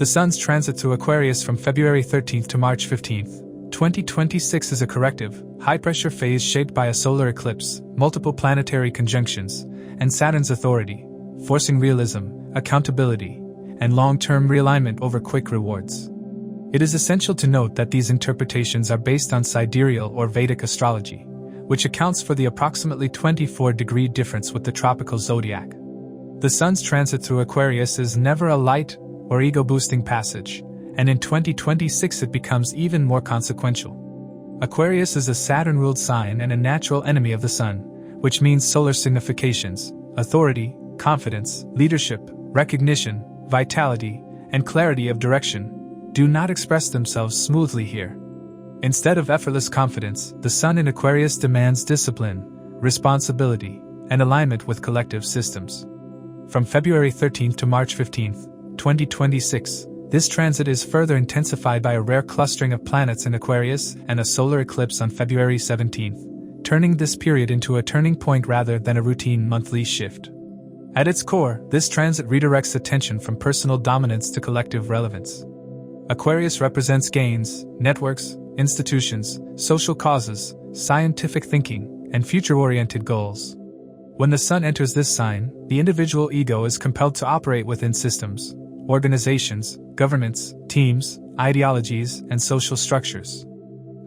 The Sun's transit through Aquarius from February 13th to March 15th, 2026 is a corrective, high-pressure phase shaped by a solar eclipse, multiple planetary conjunctions, and Saturn's authority, forcing realism, accountability, and long-term realignment over quick rewards. It is essential to note that these interpretations are based on Sidereal or Vedic astrology, which accounts for the approximately 24-degree difference with the tropical zodiac. The Sun's transit through Aquarius is never a light or ego-boosting passage, and in 2026 it becomes even more consequential. Aquarius is a Saturn-ruled sign and a natural enemy of the Sun, which means solar significations, authority, confidence, leadership, recognition, vitality, and clarity of direction do not express themselves smoothly here. Instead of effortless confidence, the Sun in Aquarius demands discipline, responsibility, and alignment with collective systems. From February 13th to March 15th, 2026, this transit is further intensified by a rare clustering of planets in Aquarius and a solar eclipse on February 17th, turning this period into a turning point rather than a routine monthly shift. At its core, this transit redirects attention from personal dominance to collective relevance. Aquarius represents gains, networks, institutions, social causes, scientific thinking, and future-oriented goals. When the Sun enters this sign, the individual ego is compelled to operate within systems, organizations, governments, teams, ideologies, and social structures.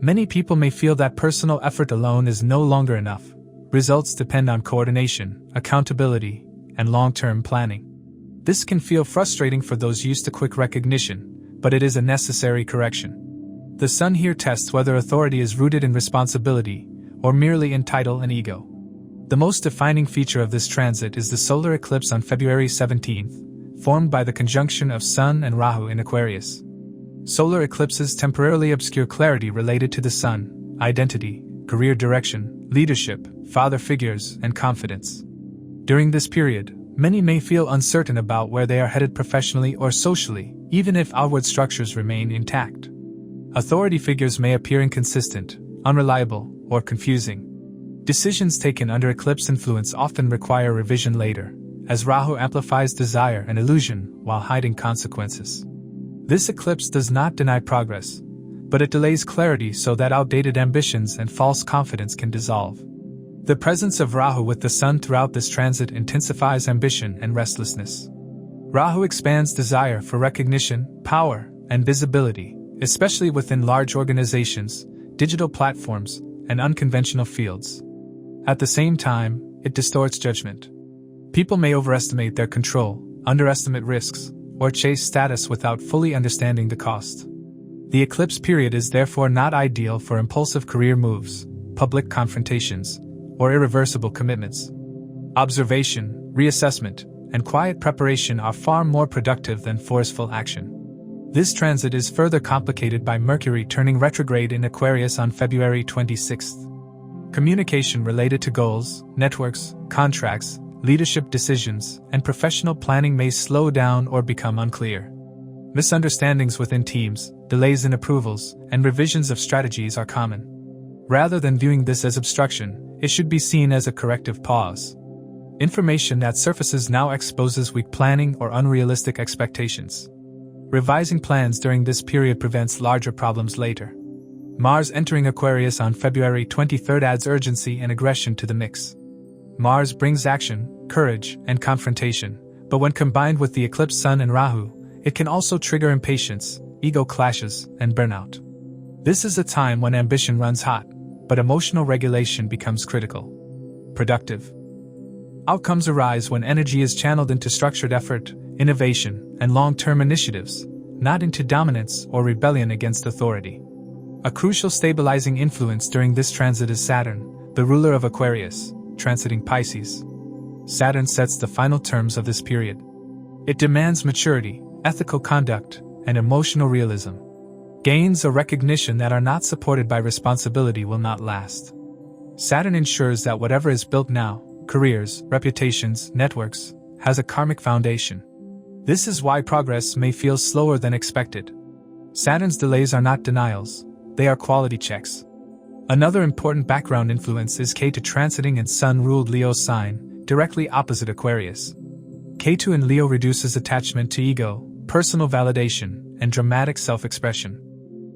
Many people may feel that personal effort alone is no longer enough. Results depend on coordination, accountability, and long-term planning. This can feel frustrating for those used to quick recognition, but it is a necessary correction. The Sun here tests whether authority is rooted in responsibility or merely in title and ego. The most defining feature of this transit is the solar eclipse on February 17th, formed by the conjunction of Sun and Rahu in Aquarius. Solar eclipses temporarily obscure clarity related to the Sun, identity, career direction, leadership, father figures, and confidence. During this period, many may feel uncertain about where they are headed professionally or socially, even if outward structures remain intact. Authority figures may appear inconsistent, unreliable, or confusing. Decisions taken under eclipse influence often require revision later, as Rahu amplifies desire and illusion while hiding consequences. This eclipse does not deny progress, but it delays clarity so that outdated ambitions and false confidence can dissolve. The presence of Rahu with the Sun throughout this transit intensifies ambition and restlessness. Rahu expands desire for recognition, power, and visibility, especially within large organizations, digital platforms, and unconventional fields. At the same time, it distorts judgment. People may overestimate their control, underestimate risks, or chase status without fully understanding the cost. The eclipse period is therefore not ideal for impulsive career moves, public confrontations, or irreversible commitments. Observation, reassessment, and quiet preparation are far more productive than forceful action. This transit is further complicated by Mercury turning retrograde in Aquarius on February 26th. Communication related to goals, networks, contracts, leadership decisions, and professional planning may slow down or become unclear. Misunderstandings within teams, delays in approvals, and revisions of strategies are common. Rather than viewing this as obstruction, it should be seen as a corrective pause. Information that surfaces now exposes weak planning or unrealistic expectations. Revising plans during this period prevents larger problems later. Mars entering Aquarius on February 23rd adds urgency and aggression to the mix. Mars brings action, courage, and confrontation, but when combined with the eclipsed Sun and Rahu, it can also trigger impatience, ego clashes, and burnout. This is a time when ambition runs hot, but emotional regulation becomes critical. Productive outcomes arise when energy is channeled into structured effort, innovation, and long-term initiatives, not into dominance or rebellion against authority. A crucial stabilizing influence during this transit is Saturn, the ruler of Aquarius, transiting Pisces. Saturn sets the final terms of this period. It demands maturity, ethical conduct, and emotional realism. Gains or recognition that are not supported by responsibility will not last. Saturn ensures that whatever is built now, careers, reputations, networks, has a karmic foundation. This is why progress may feel slower than expected. Saturn's delays are not denials, they are quality checks. Another important background influence is Ketu transiting in Sun-ruled Leo sign, directly opposite Aquarius. Ketu in Leo reduces attachment to ego, personal validation, and dramatic self-expression.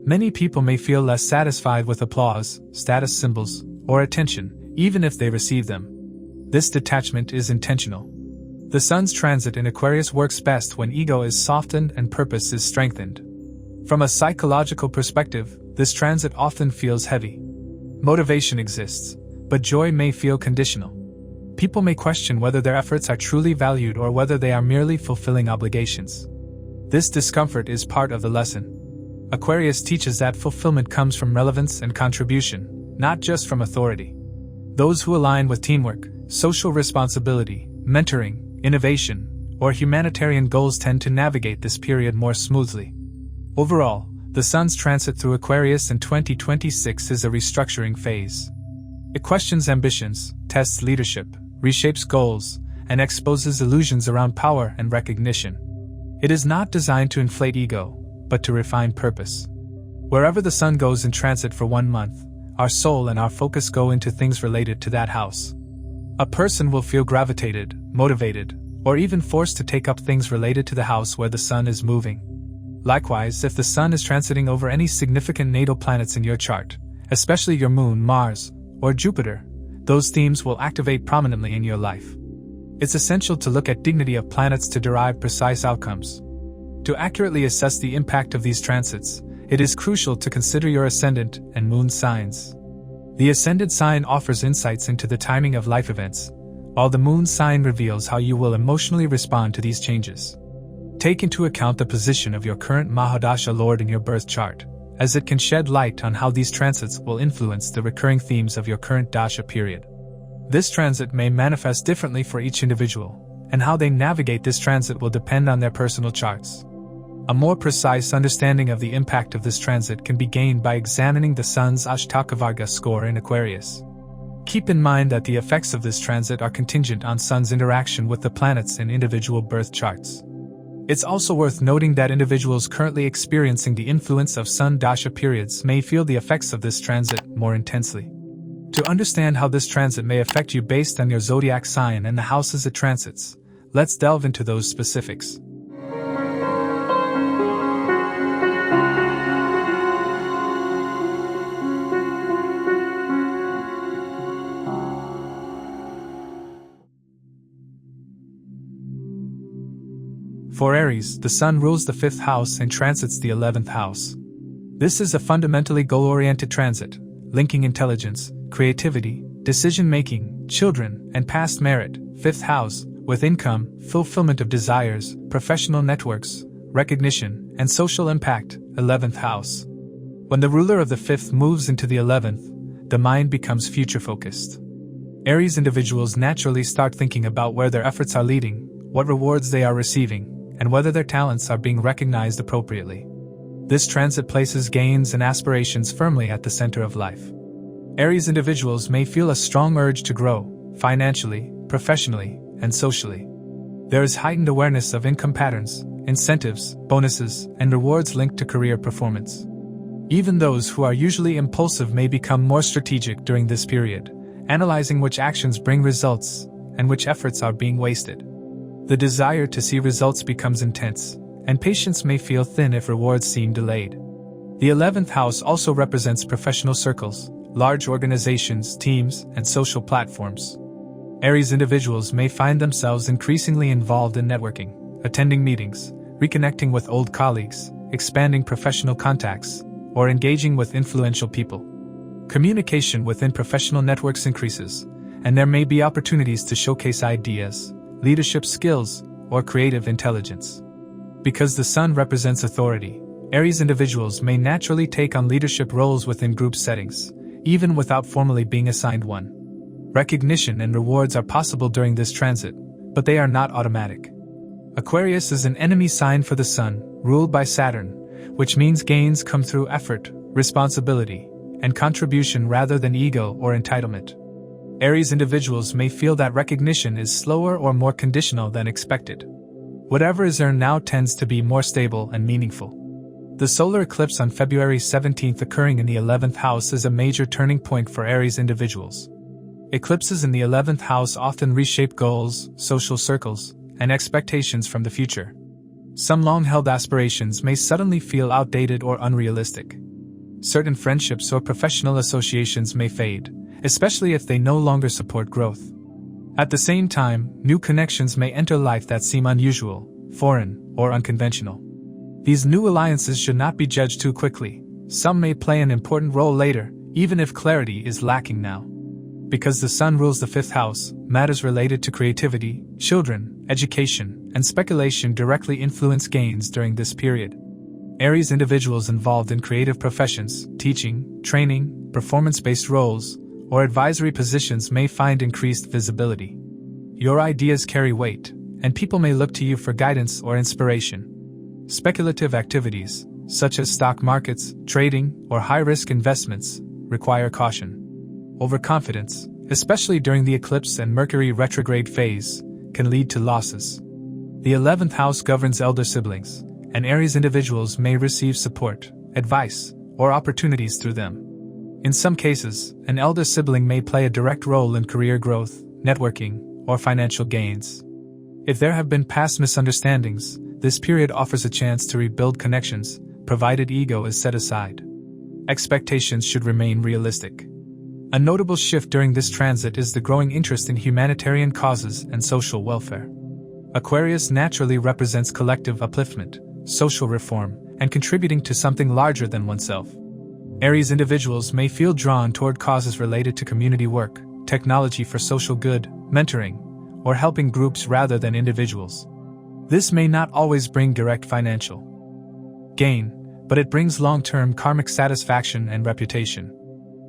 Many people may feel less satisfied with applause, status symbols, or attention, even if they receive them. This detachment is intentional. The Sun's transit in Aquarius works best when ego is softened and purpose is strengthened. From a psychological perspective, this transit often feels heavy. Motivation exists, but joy may feel conditional. People may question whether their efforts are truly valued or whether they are merely fulfilling obligations. This discomfort is part of the lesson. Aquarius teaches that fulfillment comes from relevance and contribution, not just from authority. Those who align with teamwork, social responsibility, mentoring, innovation, or humanitarian goals tend to navigate this period more smoothly. Overall, the Sun's transit through Aquarius in 2026 is a restructuring phase. It questions ambitions, tests leadership, reshapes goals, and exposes illusions around power and recognition. It is not designed to inflate ego, but to refine purpose. Wherever the Sun goes in transit for 1 month, our soul and our focus go into things related to that house. A person will feel gravitated, motivated, or even forced to take up things related to the house where the Sun is moving. Likewise, if the Sun is transiting over any significant natal planets in your chart, especially your Moon, Mars, or Jupiter, those themes will activate prominently in your life. It's essential to look at dignity of planets to derive precise outcomes. To accurately assess the impact of these transits, it is crucial to consider your Ascendant and Moon signs. The Ascendant sign offers insights into the timing of life events, while the Moon sign reveals how you will emotionally respond to these changes. Take into account the position of your current Mahadasha Lord in your birth chart, as it can shed light on how these transits will influence the recurring themes of your current Dasha period. This transit may manifest differently for each individual, and how they navigate this transit will depend on their personal charts. A more precise understanding of the impact of this transit can be gained by examining the Sun's Ashtakavarga score in Aquarius. Keep in mind that the effects of this transit are contingent on Sun's interaction with the planets in individual birth charts. It's also worth noting that individuals currently experiencing the influence of Sun Dasha periods may feel the effects of this transit more intensely. To understand how this transit may affect you based on your zodiac sign and the houses it transits, let's delve into those specifics. For Aries, the Sun rules the 5th house and transits the 11th house. This is a fundamentally goal-oriented transit, linking intelligence, creativity, decision-making, children, and past merit, 5th house, with income, fulfillment of desires, professional networks, recognition, and social impact, 11th house. When the ruler of the 5th moves into the 11th, the mind becomes future-focused. Aries individuals naturally start thinking about where their efforts are leading, what rewards they are receiving, and whether their talents are being recognized appropriately. This transit places gains and aspirations firmly at the center of life. Aries individuals may feel a strong urge to grow, financially, professionally, and socially. There is heightened awareness of income patterns, incentives, bonuses, and rewards linked to career performance. Even those who are usually impulsive may become more strategic during this period, analyzing which actions bring results and which efforts are being wasted. The desire to see results becomes intense, and patience may feel thin if rewards seem delayed. The 11th house also represents professional circles, large organizations, teams, and social platforms. Aries individuals may find themselves increasingly involved in networking, attending meetings, reconnecting with old colleagues, expanding professional contacts, or engaging with influential people. Communication within professional networks increases, and there may be opportunities to showcase ideas, leadership skills, or creative intelligence. Because the Sun represents authority, Aries individuals may naturally take on leadership roles within group settings, even without formally being assigned one. Recognition and rewards are possible during this transit, but they are not automatic. Aquarius is an enemy sign for the Sun, ruled by Saturn, which means gains come through effort, responsibility, and contribution rather than ego or entitlement. Aries individuals may feel that recognition is slower or more conditional than expected. Whatever is earned now tends to be more stable and meaningful. The solar eclipse on February 17th occurring in the 11th house is a major turning point for Aries individuals. Eclipses in the 11th house often reshape goals, social circles, and expectations from the future. Some long-held aspirations may suddenly feel outdated or unrealistic. Certain friendships or professional associations may fade, especially if they no longer support growth. At the same time, new connections may enter life that seem unusual, foreign, or unconventional. These new alliances should not be judged too quickly. Some may play an important role later, even if clarity is lacking now. Because the Sun rules the fifth house, matters related to creativity, children, education, and speculation directly influence gains during this period. Aries individuals involved in creative professions, teaching, training, performance-based roles, or advisory positions may find increased visibility. Your ideas carry weight, and people may look to you for guidance or inspiration. Speculative activities, such as stock markets, trading, or high-risk investments, require caution. Overconfidence, especially during the eclipse and Mercury retrograde phase, can lead to losses. The 11th house governs elder siblings, and Aries individuals may receive support, advice, or opportunities through them. In some cases, an elder sibling may play a direct role in career growth, networking, or financial gains. If there have been past misunderstandings, this period offers a chance to rebuild connections, provided ego is set aside. Expectations should remain realistic. A notable shift during this transit is the growing interest in humanitarian causes and social welfare. Aquarius naturally represents collective upliftment, social reform, and contributing to something larger than oneself. Aries individuals may feel drawn toward causes related to community work, technology for social good, mentoring, or helping groups rather than individuals. This may not always bring direct financial gain, but it brings long-term karmic satisfaction and reputation.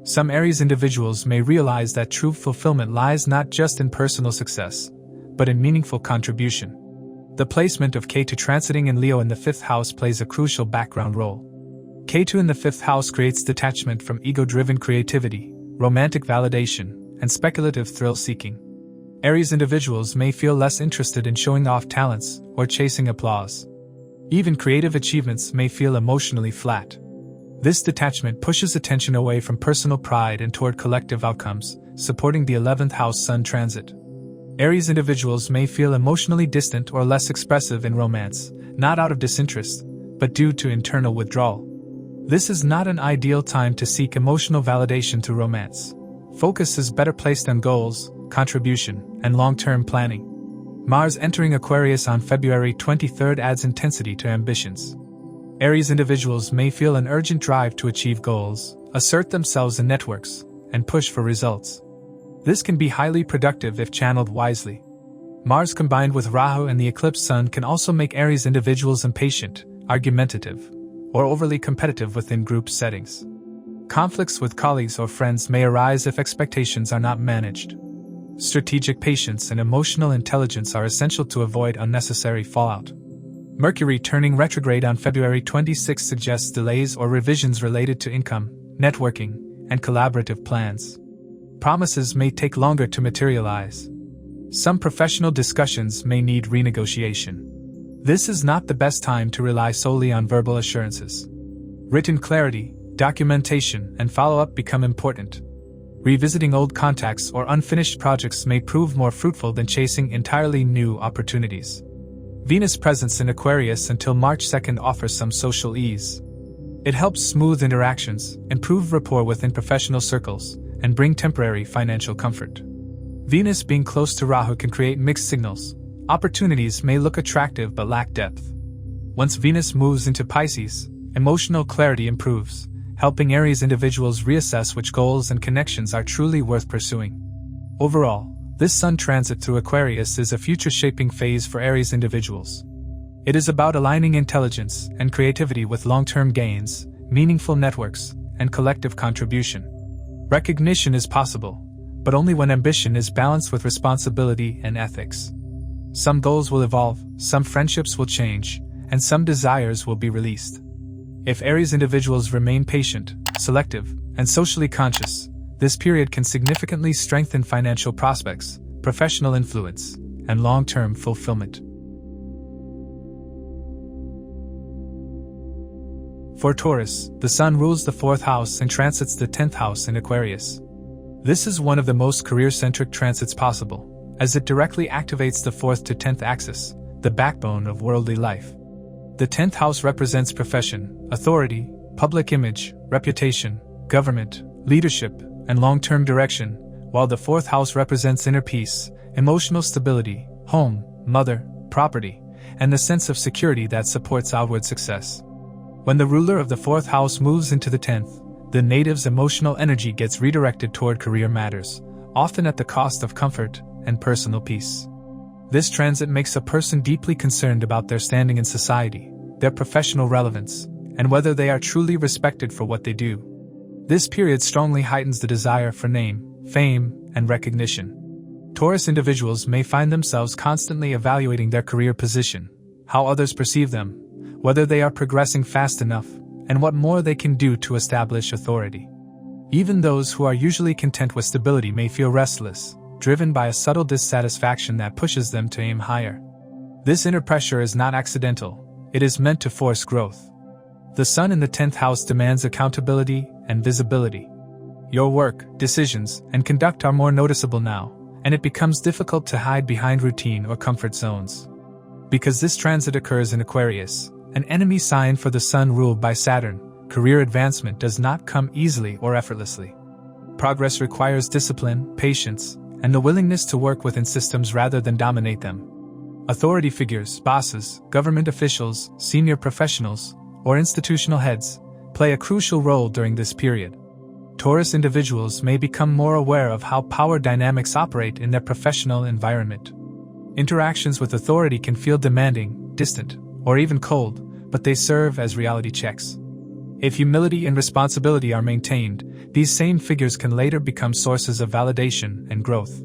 Some Aries individuals may realize that true fulfillment lies not just in personal success, but in meaningful contribution. The placement of Ketu transiting in Leo in the 5th house plays a crucial background role. Ketu in the 5th house creates detachment from ego-driven creativity, romantic validation, and speculative thrill-seeking. Aries individuals may feel less interested in showing off talents or chasing applause. Even creative achievements may feel emotionally flat. This detachment pushes attention away from personal pride and toward collective outcomes, supporting the 11th house Sun transit. Aries individuals may feel emotionally distant or less expressive in romance, not out of disinterest, but due to internal withdrawal. This is not an ideal time to seek emotional validation through romance. Focus is better placed on goals, contribution, and long-term planning. Mars entering Aquarius on February 23 adds intensity to ambitions. Aries individuals may feel an urgent drive to achieve goals, assert themselves in networks, and push for results. This can be highly productive if channeled wisely. Mars combined with Rahu and the eclipsed Sun can also make Aries individuals impatient, argumentative, or overly competitive within group settings. Conflicts with colleagues or friends may arise if expectations are not managed. Strategic patience and emotional intelligence are essential to avoid unnecessary fallout. Mercury turning retrograde on February 26 suggests delays or revisions related to income, networking, and collaborative plans. Promises may take longer to materialize. Some professional discussions may need renegotiation. This is not the best time to rely solely on verbal assurances. Written clarity, documentation, and follow-up become important. Revisiting old contacts or unfinished projects may prove more fruitful than chasing entirely new opportunities. Venus presence in Aquarius until March 2 offers some social ease. It helps smooth interactions, improve rapport within professional circles, and bring temporary financial comfort. Venus being close to Rahu can create mixed signals. Opportunities may look attractive but lack depth. Once Venus moves into Pisces, emotional clarity improves, helping Aries individuals reassess which goals and connections are truly worth pursuing. Overall, this Sun transit through Aquarius is a future-shaping phase for Aries individuals. It is about aligning intelligence and creativity with long-term gains, meaningful networks, and collective contribution. Recognition is possible, but only when ambition is balanced with responsibility and ethics. Some goals will evolve, some friendships will change, and some desires will be released. If Aries individuals remain patient, selective, and socially conscious, this period can significantly strengthen financial prospects, professional influence, and long-term fulfillment. For Taurus, the Sun rules the 4th house and transits the 10th house in Aquarius. This is one of the most career-centric transits possible, as it directly activates the 4th to 10th axis, the backbone of worldly life. The 10th house represents profession, authority, public image, reputation, government, leadership, and long-term direction, while the 4th house represents inner peace, emotional stability, home, mother, property, and the sense of security that supports outward success. When the ruler of the 4th house moves into the 10th, the native's emotional energy gets redirected toward career matters, often at the cost of comfort and personal peace. This transit makes a person deeply concerned about their standing in society, their professional relevance, and whether they are truly respected for what they do. This period strongly heightens the desire for name, fame, and recognition. Taurus individuals may find themselves constantly evaluating their career position, how others perceive them, whether they are progressing fast enough, and what more they can do to establish authority. Even those who are usually content with stability may feel restless, driven by a subtle dissatisfaction that pushes them to aim higher. This inner pressure is not accidental, it is meant to force growth. The sun in the 10th house demands accountability and visibility. Your work, decisions, and conduct are more noticeable now, and it becomes difficult to hide behind routine or comfort zones. Because this transit occurs in Aquarius, an enemy sign for the sun ruled by Saturn, career advancement does not come easily or effortlessly. Progress requires discipline, patience, and the willingness to work within systems rather than dominate them. Authority figures, bosses, government officials, senior professionals, or institutional heads play a crucial role during this period. Taurus individuals may become more aware of how power dynamics operate in their professional environment. Interactions with authority can feel demanding, distant, or even cold, but they serve as reality checks. If humility and responsibility are maintained, these same figures can later become sources of validation and growth.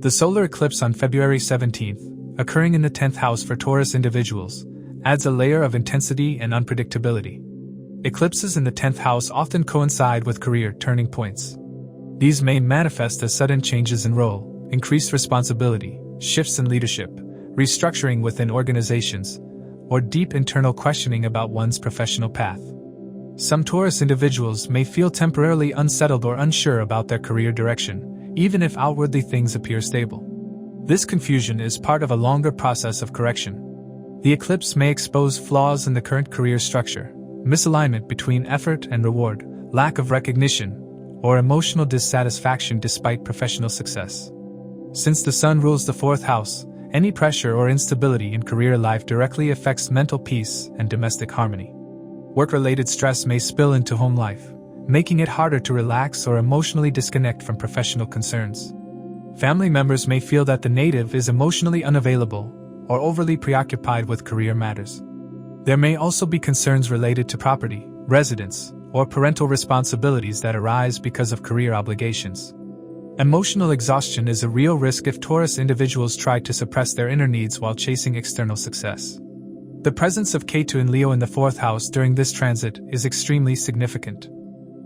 The solar eclipse on February 17th, occurring in the 10th house for Taurus individuals, adds a layer of intensity and unpredictability. Eclipses in the 10th house often coincide with career turning points. These may manifest as sudden changes in role, increased responsibility, shifts in leadership, restructuring within organizations, or deep internal questioning about one's professional path. Some Taurus individuals may feel temporarily unsettled or unsure about their career direction, even if outwardly things appear stable. This confusion is part of a longer process of correction. The eclipse may expose flaws in the current career structure, misalignment between effort and reward, lack of recognition, or emotional dissatisfaction despite professional success. Since the sun rules the 4th house, any pressure or instability in career life directly affects mental peace and domestic harmony. Work-related stress may spill into home life, making it harder to relax or emotionally disconnect from professional concerns. Family members may feel that the native is emotionally unavailable or overly preoccupied with career matters. There may also be concerns related to property, residence, or parental responsibilities that arise because of career obligations. Emotional exhaustion is a real risk if Taurus individuals try to suppress their inner needs while chasing external success. The presence of Ketu in Leo in the 4th house during this transit is extremely significant.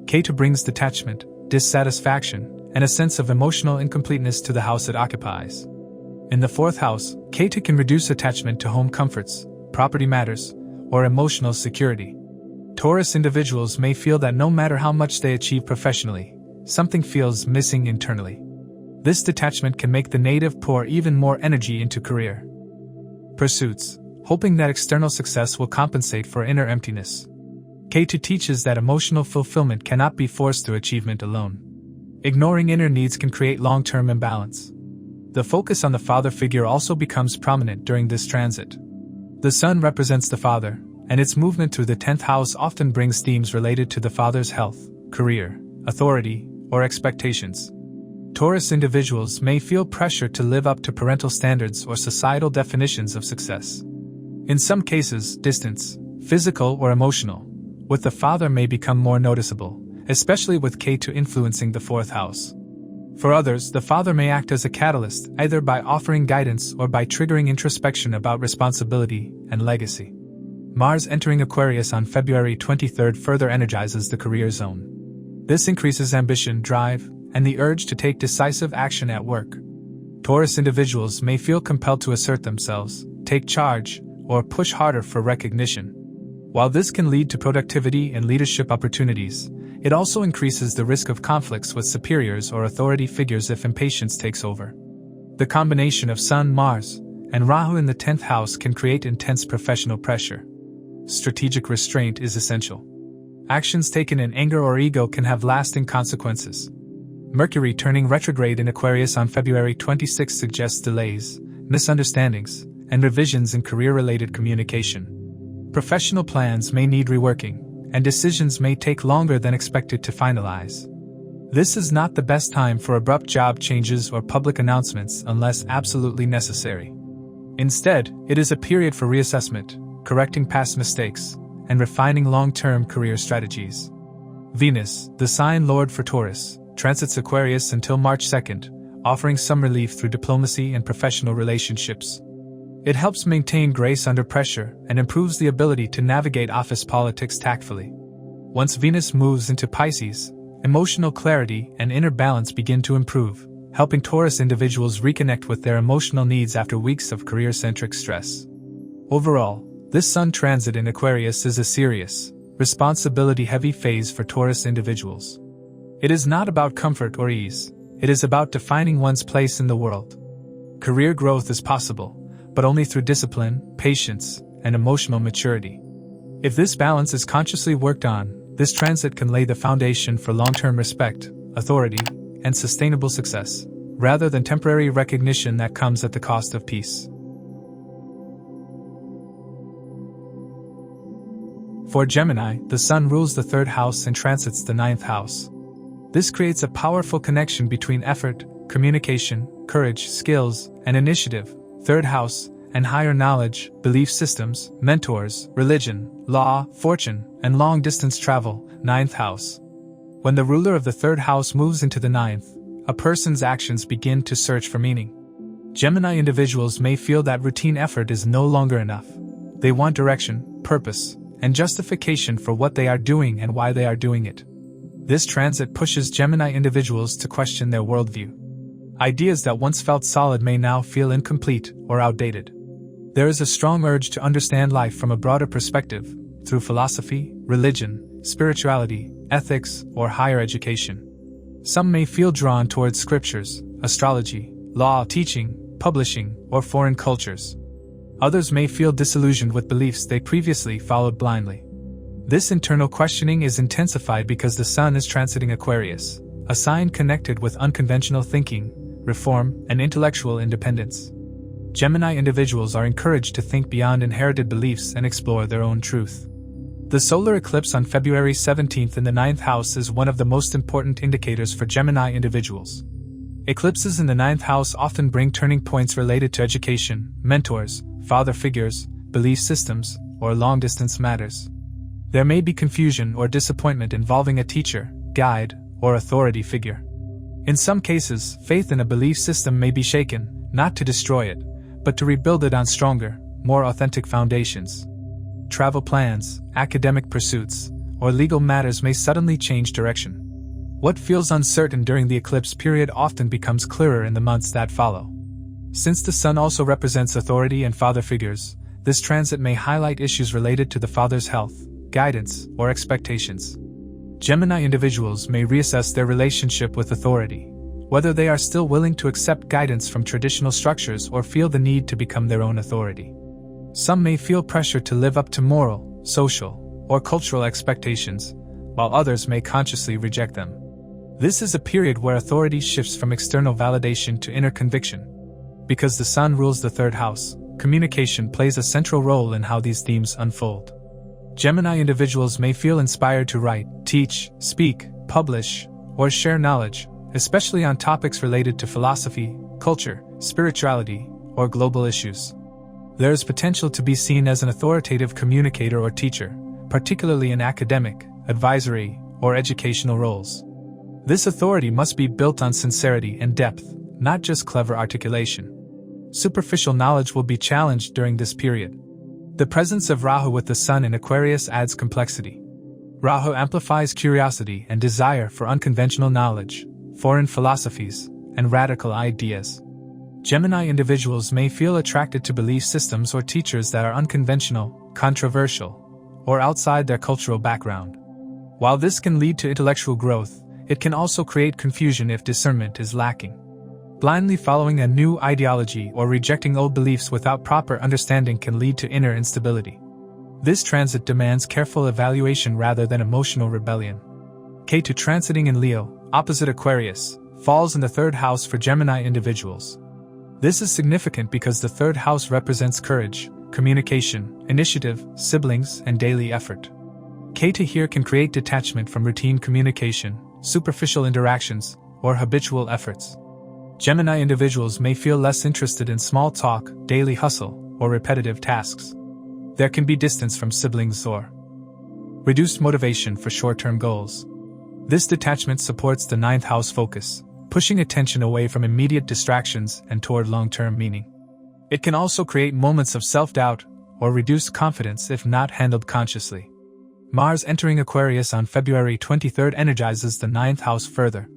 Ketu brings detachment, dissatisfaction, and a sense of emotional incompleteness to the house it occupies. In the 4th house, Ketu can reduce attachment to home comforts, property matters, or emotional security. Taurus individuals may feel that no matter how much they achieve professionally, something feels missing internally. This detachment can make the native pour even more energy into career pursuits, hoping that external success will compensate for inner emptiness. Ketu teaches that emotional fulfillment cannot be forced through achievement alone. Ignoring inner needs can create long-term imbalance. The focus on the father figure also becomes prominent during this transit. The sun represents the father, and its movement through the 10th house often brings themes related to the father's health, career, authority, or expectations. Taurus individuals may feel pressure to live up to parental standards or societal definitions of success. In some cases, distance, physical or emotional, with the father may become more noticeable, especially with Ketu influencing the 4th house. For others, the father may act as a catalyst, either by offering guidance or by triggering introspection about responsibility and legacy. Mars entering Aquarius on February 23rd further energizes the career zone. This increases ambition, drive, and the urge to take decisive action at work. Taurus individuals may feel compelled to assert themselves, take charge, or push harder for recognition. While this can lead to productivity and leadership opportunities, it also increases the risk of conflicts with superiors or authority figures if impatience takes over. The combination of Sun, Mars, and Rahu in the 10th house can create intense professional pressure. strategic restraint is essential. Actions taken in anger or ego can have lasting consequences. Mercury turning retrograde in Aquarius on February 26 suggests delays, misunderstandings, and revisions in career-related communication. Professional plans may need reworking, and decisions may take longer than expected to finalize. This is not the best time for abrupt job changes or public announcements unless absolutely necessary. Instead, it is a period for reassessment, correcting past mistakes, and refining long-term career strategies. Venus, the sign lord for Taurus, transits Aquarius until March 2nd, offering some relief through diplomacy and professional relationships. It helps maintain grace under pressure and improves the ability to navigate office politics tactfully. Once Venus moves into Pisces, emotional clarity and inner balance begin to improve, helping Taurus individuals reconnect with their emotional needs after weeks of career-centric stress. Overall, this Sun transit in Aquarius is a serious, responsibility-heavy phase for Taurus individuals. It is not about comfort or ease, it is about defining one's place in the world. Career growth is possible, but only through discipline, patience, and emotional maturity. If this balance is consciously worked on, this transit can lay the foundation for long-term respect, authority, and sustainable success, rather than temporary recognition that comes at the cost of peace. For Gemini, the Sun rules the 3rd house and transits the 9th house. This creates a powerful connection between effort, communication, courage, skills, and initiative, 3rd house, and higher knowledge, belief systems, mentors, religion, law, fortune, and long-distance travel, 9th house. When the ruler of the 3rd house moves into the 9th, a person's actions begin to search for meaning. Gemini individuals may feel that routine effort is no longer enough. They want direction, purpose, and justification for what they are doing and why they are doing it. This transit pushes Gemini individuals to question their worldview. Ideas that once felt solid may now feel incomplete or outdated. There is a strong urge to understand life from a broader perspective, through philosophy, religion, spirituality, ethics, or higher education. Some may feel drawn towards scriptures, astrology, law, teaching, publishing, or foreign cultures. Others may feel disillusioned with beliefs they previously followed blindly. This internal questioning is intensified because the Sun is transiting Aquarius, a sign connected with unconventional thinking, reform, and intellectual independence. Gemini individuals are encouraged to think beyond inherited beliefs and explore their own truth. The solar eclipse on February 17th in the 9th house is one of the most important indicators for Gemini individuals. Eclipses in the 9th house often bring turning points related to education, mentors, father figures, belief systems, or long-distance matters. There may be confusion or disappointment involving a teacher, guide, or authority figure. In some cases, faith in a belief system may be shaken, not to destroy it, but to rebuild it on stronger, more authentic foundations. Travel plans, academic pursuits, or legal matters may suddenly change direction. What feels uncertain during the eclipse period often becomes clearer in the months that follow. Since the Sun also represents authority and father figures, this transit may highlight issues related to the father's health, guidance, or expectations. Gemini individuals may reassess their relationship with authority, whether they are still willing to accept guidance from traditional structures or feel the need to become their own authority. Some may feel pressure to live up to moral, social, or cultural expectations, while others may consciously reject them. This is a period where authority shifts from external validation to inner conviction. Because the Sun rules the 3rd house, communication plays a central role in how these themes unfold. Gemini individuals may feel inspired to write, teach, speak, publish, or share knowledge, especially on topics related to philosophy, culture, spirituality, or global issues. There is potential to be seen as an authoritative communicator or teacher, particularly in academic, advisory, or educational roles. This authority must be built on sincerity and depth, not just clever articulation. Superficial knowledge will be challenged during this period. The presence of Rahu with the Sun in Aquarius adds complexity. Rahu amplifies curiosity and desire for unconventional knowledge, foreign philosophies, and radical ideas. Gemini individuals may feel attracted to belief systems or teachers that are unconventional, controversial, or outside their cultural background. While this can lead to intellectual growth, it can also create confusion if discernment is lacking. Blindly following a new ideology or rejecting old beliefs without proper understanding can lead to inner instability. This transit demands careful evaluation rather than emotional rebellion. Ketu transiting in Leo, opposite Aquarius, falls in the third house for Gemini individuals. This is significant because the third house represents courage, communication, initiative, siblings, and daily effort. Ketu here can create detachment from routine communication, superficial interactions, or habitual efforts. Gemini individuals may feel less interested in small talk, daily hustle, or repetitive tasks. There can be distance from siblings or reduced motivation for short-term goals. This detachment supports the ninth house focus, pushing attention away from immediate distractions and toward long-term meaning. It can also create moments of self-doubt or reduced confidence if not handled consciously. Mars entering Aquarius on February 23 energizes the ninth house further.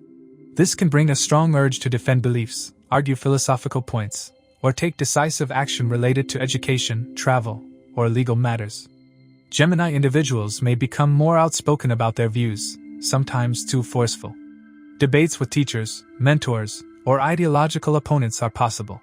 This can bring a strong urge to defend beliefs, argue philosophical points, or take decisive action related to education, travel, or legal matters. Gemini individuals may become more outspoken about their views, sometimes too forceful. Debates with teachers, mentors, or ideological opponents are possible.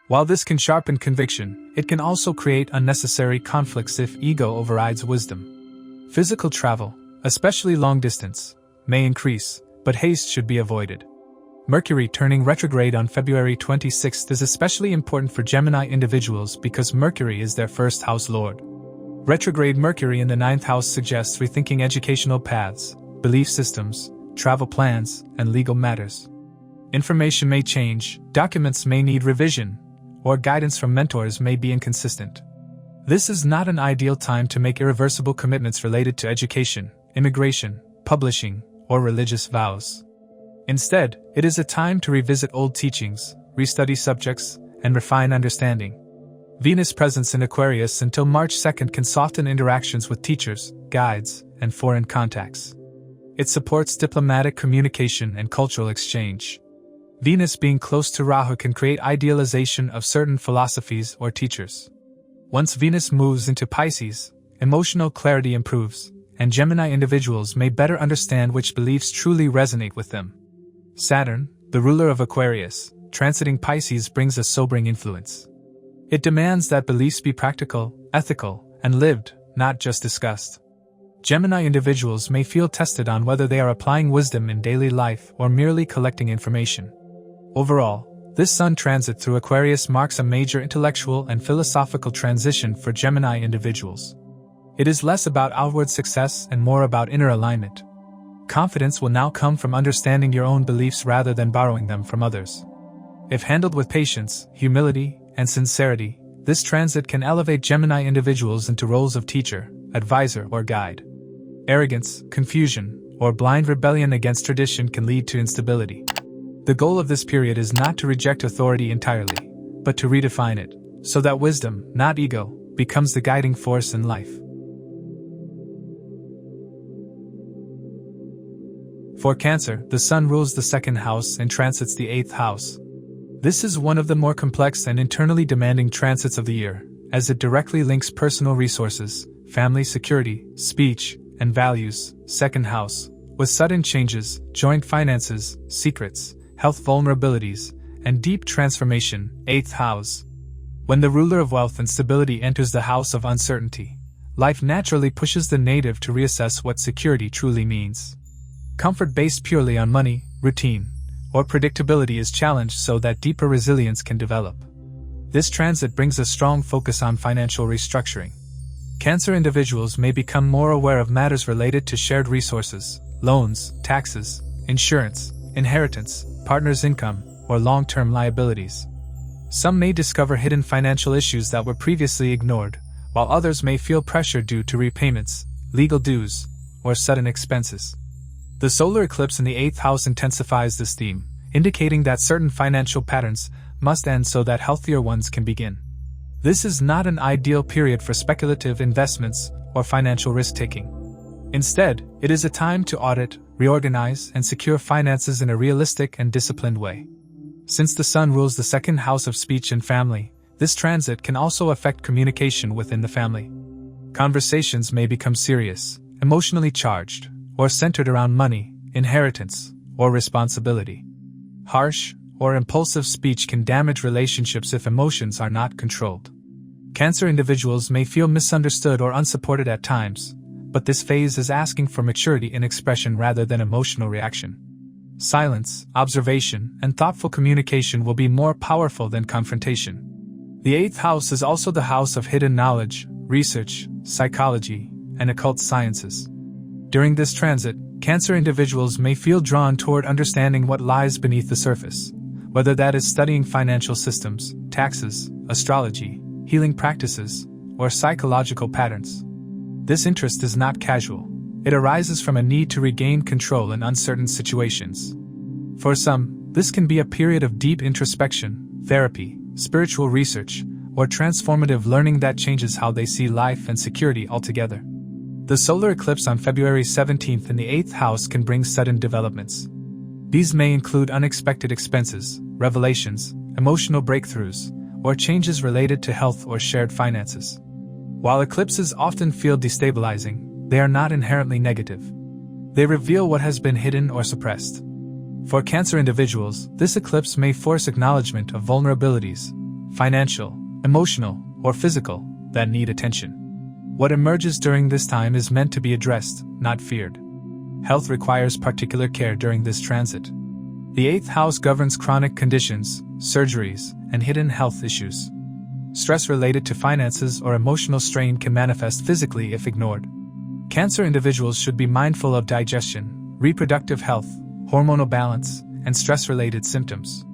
While this can sharpen conviction, it can also create unnecessary conflicts if ego overrides wisdom. Physical travel, especially long distance, may increase, but haste should be avoided. Mercury turning retrograde on February 26 is especially important for Gemini individuals because Mercury is their first house lord. Retrograde Mercury in the ninth house suggests rethinking educational paths, belief systems, travel plans, and legal matters. Information may change, documents may need revision, or guidance from mentors may be inconsistent. This is not an ideal time to make irreversible commitments related to education, immigration, publishing, or religious vows. Instead, it is a time to revisit old teachings, restudy subjects, and refine understanding. Venus presence in Aquarius until March 2 can soften interactions with teachers, guides, and foreign contacts. It supports diplomatic communication and cultural exchange. Venus being close to Rahu can create idealization of certain philosophies or teachers. Once Venus moves into Pisces, emotional clarity improves, and Gemini individuals may better understand which beliefs truly resonate with them. Saturn, the ruler of Aquarius, transiting Pisces brings a sobering influence. It demands that beliefs be practical, ethical, and lived, not just discussed. Gemini individuals may feel tested on whether they are applying wisdom in daily life or merely collecting information. Overall, this Sun transit through Aquarius marks a major intellectual and philosophical transition for Gemini individuals. It is less about outward success and more about inner alignment. Confidence will now come from understanding your own beliefs rather than borrowing them from others. If handled with patience, humility, and sincerity, this transit can elevate Gemini individuals into roles of teacher, advisor, or guide. Arrogance, confusion, or blind rebellion against tradition can lead to instability. The goal of this period is not to reject authority entirely, but to redefine it, so that wisdom, not ego, becomes the guiding force in life. For Cancer, the Sun rules the second house and transits the eighth house. This is one of the more complex and internally demanding transits of the year, as it directly links personal resources, family security, speech, and values, second house, with sudden changes, joint finances, secrets, health vulnerabilities, and deep transformation, eighth house. When the ruler of wealth and stability enters the house of uncertainty, life naturally pushes the native to reassess what security truly means. Comfort based purely on money, routine, or predictability is challenged so that deeper resilience can develop. This transit brings a strong focus on financial restructuring. Cancer individuals may become more aware of matters related to shared resources, loans, taxes, insurance, inheritance, partner's income, or long-term liabilities. Some may discover hidden financial issues that were previously ignored, while others may feel pressure due to repayments, legal dues, or sudden expenses. The solar eclipse in the 8th house intensifies this theme, indicating that certain financial patterns must end so that healthier ones can begin. This is not an ideal period for speculative investments or financial risk-taking. Instead, it is a time to audit, reorganize, and secure finances in a realistic and disciplined way. Since the Sun rules the second house of speech and family, this transit can also affect communication within the family. Conversations may become serious, emotionally charged, or centered around money, inheritance, or responsibility. Harsh or impulsive speech can damage relationships if emotions are not controlled. Cancer individuals may feel misunderstood or unsupported at times, but this phase is asking for maturity in expression rather than emotional reaction. Silence, observation, and thoughtful communication will be more powerful than confrontation. The 8th house is also the house of hidden knowledge, research, psychology, and occult sciences. During this transit, Cancer individuals may feel drawn toward understanding what lies beneath the surface, whether that is studying financial systems, taxes, astrology, healing practices, or psychological patterns. This interest is not casual. It arises from a need to regain control in uncertain situations. For some, this can be a period of deep introspection, therapy, spiritual research, or transformative learning that changes how they see life and security altogether. The solar eclipse on February 17th in the 8th house can bring sudden developments. These may include unexpected expenses, revelations, emotional breakthroughs, or changes related to health or shared finances. While eclipses often feel destabilizing, they are not inherently negative. They reveal what has been hidden or suppressed. For Cancer individuals, this eclipse may force acknowledgement of vulnerabilities, financial, emotional, or physical, that need attention. What emerges during this time is meant to be addressed, not feared. Health requires particular care during this transit. The 8th house governs chronic conditions, surgeries, and hidden health issues. Stress related to finances or emotional strain can manifest physically if ignored. Cancer individuals should be mindful of digestion, reproductive health, hormonal balance, and stress-related symptoms.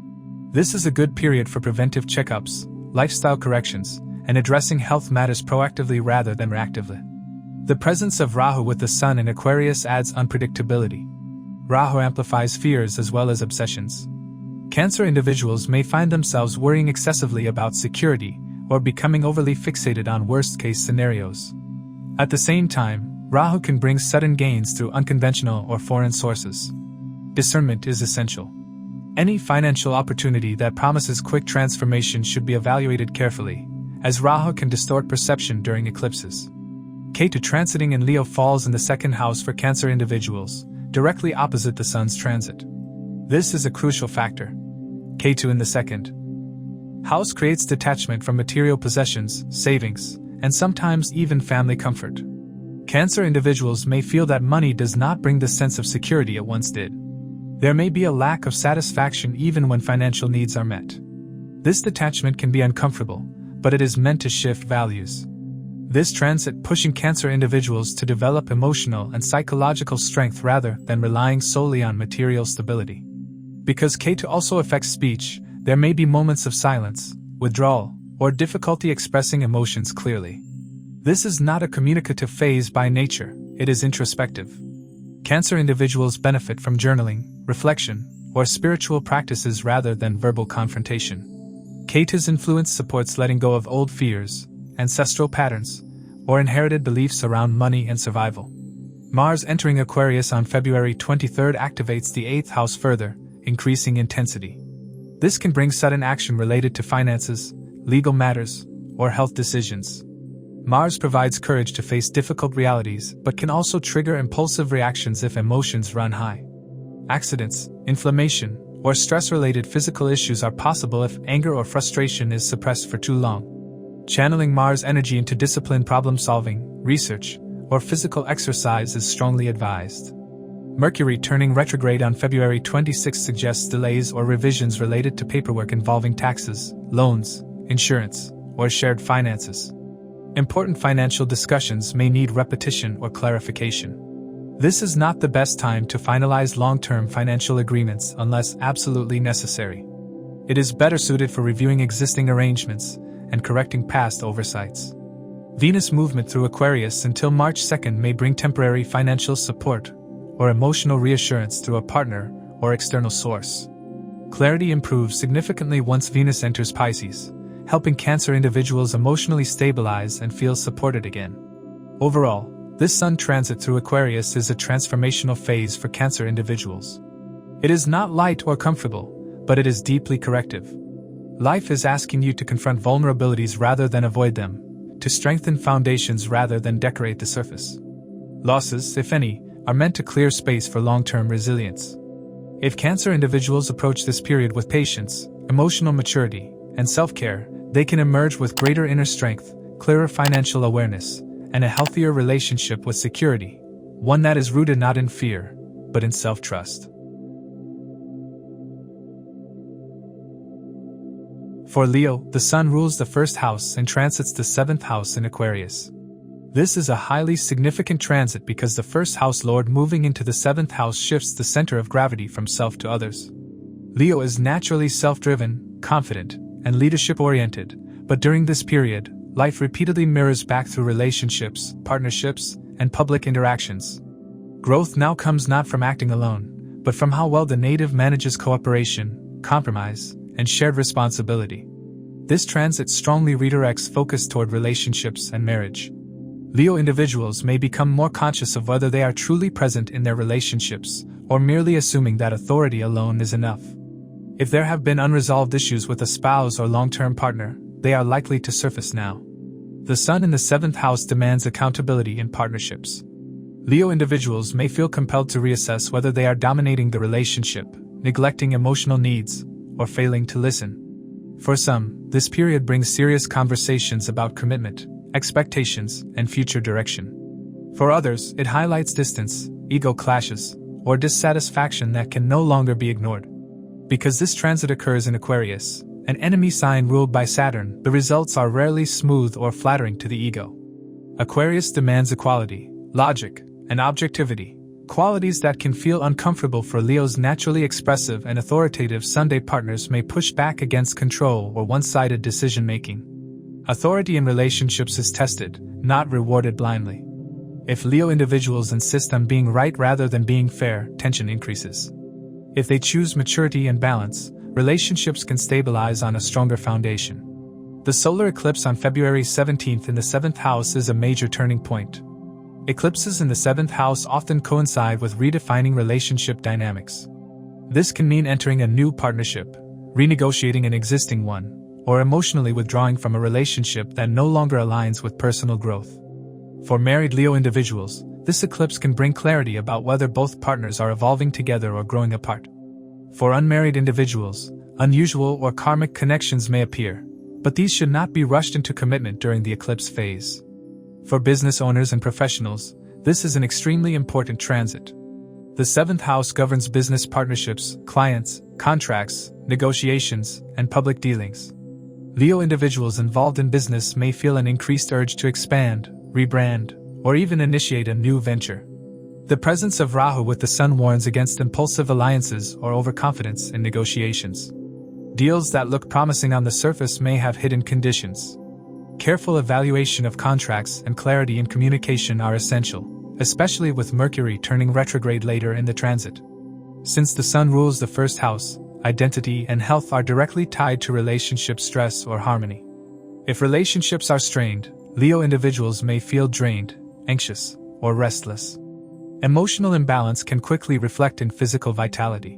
This is a good period for preventive checkups, lifestyle corrections, and addressing health matters proactively rather than reactively. The presence of Rahu with the Sun in Aquarius adds unpredictability. Rahu amplifies fears as well as obsessions. Cancer individuals may find themselves worrying excessively about security or becoming overly fixated on worst-case scenarios. At the same time, Rahu can bring sudden gains through unconventional or foreign sources. Discernment is essential. Any financial opportunity that promises quick transformation should be evaluated carefully, as Rahu can distort perception during eclipses. Ketu transiting in Leo falls in the 2nd house for Cancer individuals, directly opposite the Sun's transit. This is a crucial factor. Ketu in the 2nd house creates detachment from material possessions, savings, and sometimes even family comfort. Cancer individuals may feel that money does not bring the sense of security it once did. There may be a lack of satisfaction even when financial needs are met. This detachment can be uncomfortable, but it is meant to shift values. This transit pushing Cancer individuals to develop emotional and psychological strength rather than relying solely on material stability. Because Ketu also affects speech, there may be moments of silence, withdrawal, or difficulty expressing emotions clearly. This is not a communicative phase by nature, it is introspective. Cancer individuals benefit from journaling, reflection, or spiritual practices rather than verbal confrontation. Ketu's influence supports letting go of old fears, ancestral patterns, or inherited beliefs around money and survival. Mars entering Aquarius on February 23 activates the 8th house further, increasing intensity. This can bring sudden action related to finances, legal matters, or health decisions. Mars provides courage to face difficult realities but can also trigger impulsive reactions if emotions run high. Accidents, inflammation, or stress-related physical issues are possible if anger or frustration is suppressed for too long. Channeling Mars energy into disciplined problem-solving, research, or physical exercise is strongly advised. Mercury turning retrograde on February 26 suggests delays or revisions related to paperwork involving taxes, loans, insurance, or shared finances. Important financial discussions may need repetition or clarification. This is not the best time to finalize long-term financial agreements unless absolutely necessary. It is better suited for reviewing existing arrangements and correcting past oversights. Venus movement through Aquarius until March 2 may bring temporary financial support or emotional reassurance through a partner or external source. Clarity improves significantly once Venus enters Pisces, helping Cancer individuals emotionally stabilize and feel supported again. Overall, this Sun transit through Aquarius is a transformational phase for Cancer individuals. It is not light or comfortable, but it is deeply corrective. Life is asking you to confront vulnerabilities rather than avoid them, to strengthen foundations rather than decorate the surface. Losses, if any, are meant to clear space for long-term resilience. If Cancer individuals approach this period with patience, emotional maturity, and self-care, they can emerge with greater inner strength, clearer financial awareness, and a healthier relationship with security, one that is rooted not in fear, but in self-trust. For Leo, the Sun rules the first house and transits the 7th house in Aquarius. This is a highly significant transit because the first house lord moving into the 7th house shifts the center of gravity from self to others. Leo is naturally self-driven, confident, and leadership-oriented, but during this period, life repeatedly mirrors back through relationships, partnerships, and public interactions. Growth now comes not from acting alone, but from how well the native manages cooperation, compromise, and shared responsibility. This transit strongly redirects focus toward relationships and marriage. Leo individuals may become more conscious of whether they are truly present in their relationships, or merely assuming that authority alone is enough. If there have been unresolved issues with a spouse or long-term partner, they are likely to surface now. The Sun in the 7th house demands accountability in partnerships. Leo individuals may feel compelled to reassess whether they are dominating the relationship, neglecting emotional needs, or failing to listen. For some, this period brings serious conversations about commitment, expectations, and future direction. For others, it highlights distance, ego clashes, or dissatisfaction that can no longer be ignored. Because this transit occurs in Aquarius, an enemy sign ruled by Saturn, the results are rarely smooth or flattering to the ego. Aquarius demands equality, logic, and objectivity, qualities that can feel uncomfortable for Leo's naturally expressive and authoritative Sunday partners may push back against control or one-sided decision-making. Authority in relationships is tested, not rewarded blindly. If Leo individuals insist on being right rather than being fair, tension increases. If they choose maturity and balance, relationships can stabilize on a stronger foundation. The solar eclipse on February 17th in the 7th house is a major turning point. Eclipses in the 7th house often coincide with redefining relationship dynamics. This can mean entering a new partnership, renegotiating an existing one, or emotionally withdrawing from a relationship that no longer aligns with personal growth. For married Leo individuals, this eclipse can bring clarity about whether both partners are evolving together or growing apart. For unmarried individuals, unusual or karmic connections may appear, but these should not be rushed into commitment during the eclipse phase. For business owners and professionals, this is an extremely important transit. The 7th house governs business partnerships, clients, contracts, negotiations, and public dealings. Leo individuals involved in business may feel an increased urge to expand, rebrand, or even initiate a new venture. The presence of Rahu with the Sun warns against impulsive alliances or overconfidence in negotiations. Deals that look promising on the surface may have hidden conditions. Careful evaluation of contracts and clarity in communication are essential, especially with Mercury turning retrograde later in the transit. Since the Sun rules the first house, identity and health are directly tied to relationship stress or harmony. If relationships are strained, Leo individuals may feel drained, anxious, or restless. Emotional imbalance can quickly reflect in physical vitality.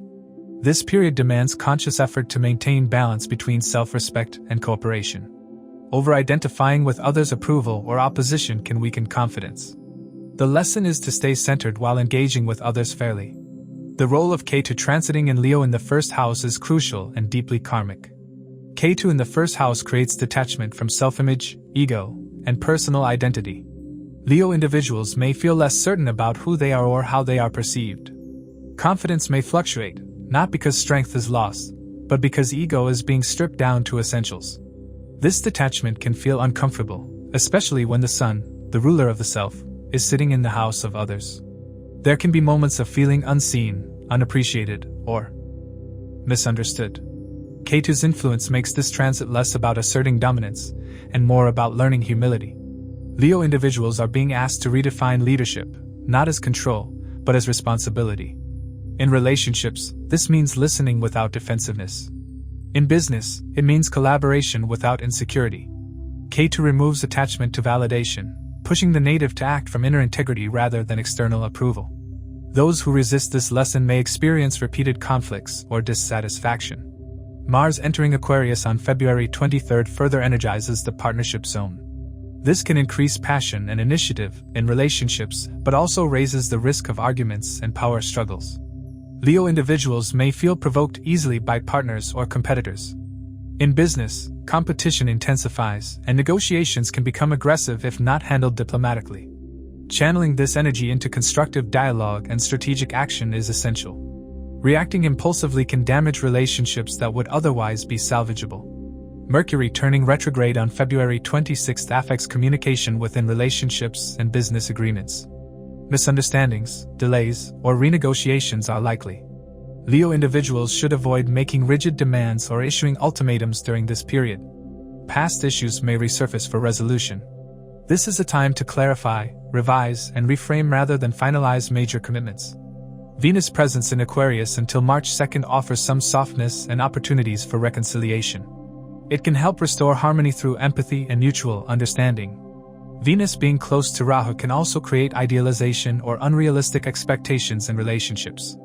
This period demands conscious effort to maintain balance between self-respect and cooperation. Over-identifying with others' approval or opposition can weaken confidence. The lesson is to stay centered while engaging with others fairly. The role of Ketu transiting in Leo in the first house is crucial and deeply karmic. Ketu in the first house creates detachment from self-image, ego, and personal identity. Leo individuals may feel less certain about who they are or how they are perceived. Confidence may fluctuate, not because strength is lost, but because ego is being stripped down to essentials. This detachment can feel uncomfortable, especially when the Sun, the ruler of the self, is sitting in the house of others. There can be moments of feeling unseen, unappreciated, or misunderstood. Ketu's influence makes this transit less about asserting dominance and more about learning humility. Leo individuals are being asked to redefine leadership, not as control, but as responsibility. In relationships, this means listening without defensiveness. In business, it means collaboration without insecurity. Ketu removes attachment to validation, pushing the native to act from inner integrity rather than external approval. Those who resist this lesson may experience repeated conflicts or dissatisfaction. Mars entering Aquarius on February 23 further energizes the partnership zone. This can increase passion and initiative in relationships, but also raises the risk of arguments and power struggles. Leo individuals may feel provoked easily by partners or competitors. In business, competition intensifies, and negotiations can become aggressive if not handled diplomatically. Channeling this energy into constructive dialogue and strategic action is essential. Reacting impulsively can damage relationships that would otherwise be salvageable. Mercury turning retrograde on February 26 affects communication within relationships and business agreements. Misunderstandings, delays, or renegotiations are likely. Leo individuals should avoid making rigid demands or issuing ultimatums during this period. Past issues may resurface for resolution. This is a time to clarify, revise, and reframe rather than finalize major commitments. Venus' presence in Aquarius until March 2 offers some softness and opportunities for reconciliation. It can help restore harmony through empathy and mutual understanding. Venus being close to Rahu can also create idealization or unrealistic expectations in relationships.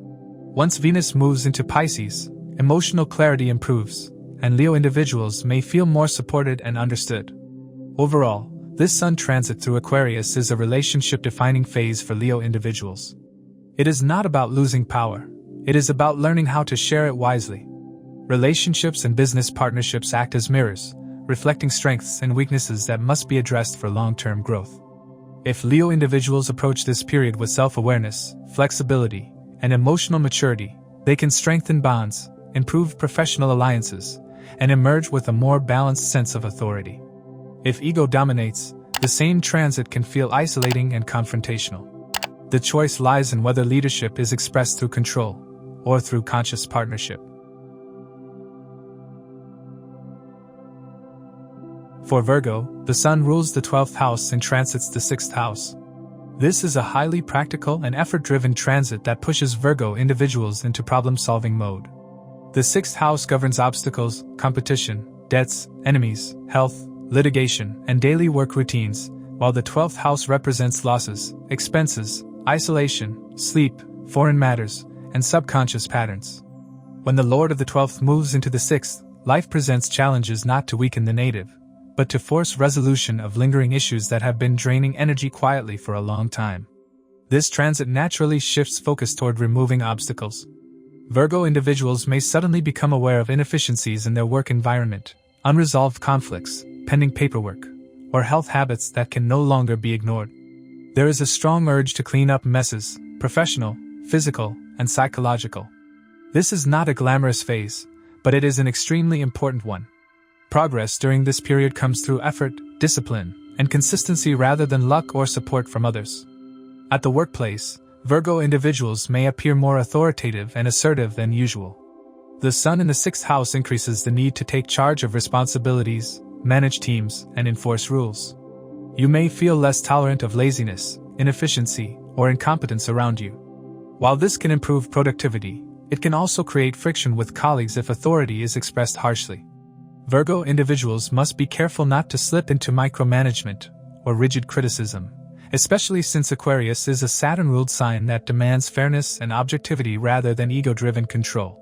Once Venus moves into Pisces, emotional clarity improves, and Leo individuals may feel more supported and understood. Overall, this Sun transit through Aquarius is a relationship-defining phase for Leo individuals. It is not about losing power, it is about learning how to share it wisely. Relationships and business partnerships act as mirrors, reflecting strengths and weaknesses that must be addressed for long-term growth. If Leo individuals approach this period with self-awareness, flexibility, and emotional maturity, they can strengthen bonds, improve professional alliances, and emerge with a more balanced sense of authority. If ego dominates, the same transit can feel isolating and confrontational. The choice lies in whether leadership is expressed through control or through conscious partnership. For Virgo, the Sun rules the 12th house and transits the 6th house. This is a highly practical and effort-driven transit that pushes Virgo individuals into problem-solving mode. The 6th house governs obstacles, competition, debts, enemies, health, litigation, and daily work routines, while the 12th house represents losses, expenses, isolation, sleep, foreign matters, and subconscious patterns. When the Lord of the 12th moves into the 6th, life presents challenges not to weaken the native, but to force resolution of lingering issues that have been draining energy quietly for a long time. This transit naturally shifts focus toward removing obstacles. Virgo individuals may suddenly become aware of inefficiencies in their work environment, unresolved conflicts, pending paperwork, or health habits that can no longer be ignored. There is a strong urge to clean up messes, professional, physical, and psychological. This is not a glamorous phase, but it is an extremely important one. Progress during this period comes through effort, discipline, and consistency rather than luck or support from others. At the workplace, Virgo individuals may appear more authoritative and assertive than usual. The Sun in the 6th house increases the need to take charge of responsibilities, manage teams, and enforce rules. You may feel less tolerant of laziness, inefficiency, or incompetence around you. While this can improve productivity, it can also create friction with colleagues if authority is expressed harshly. Virgo individuals must be careful not to slip into micromanagement or rigid criticism, especially since Aquarius is a Saturn-ruled sign that demands fairness and objectivity rather than ego-driven control.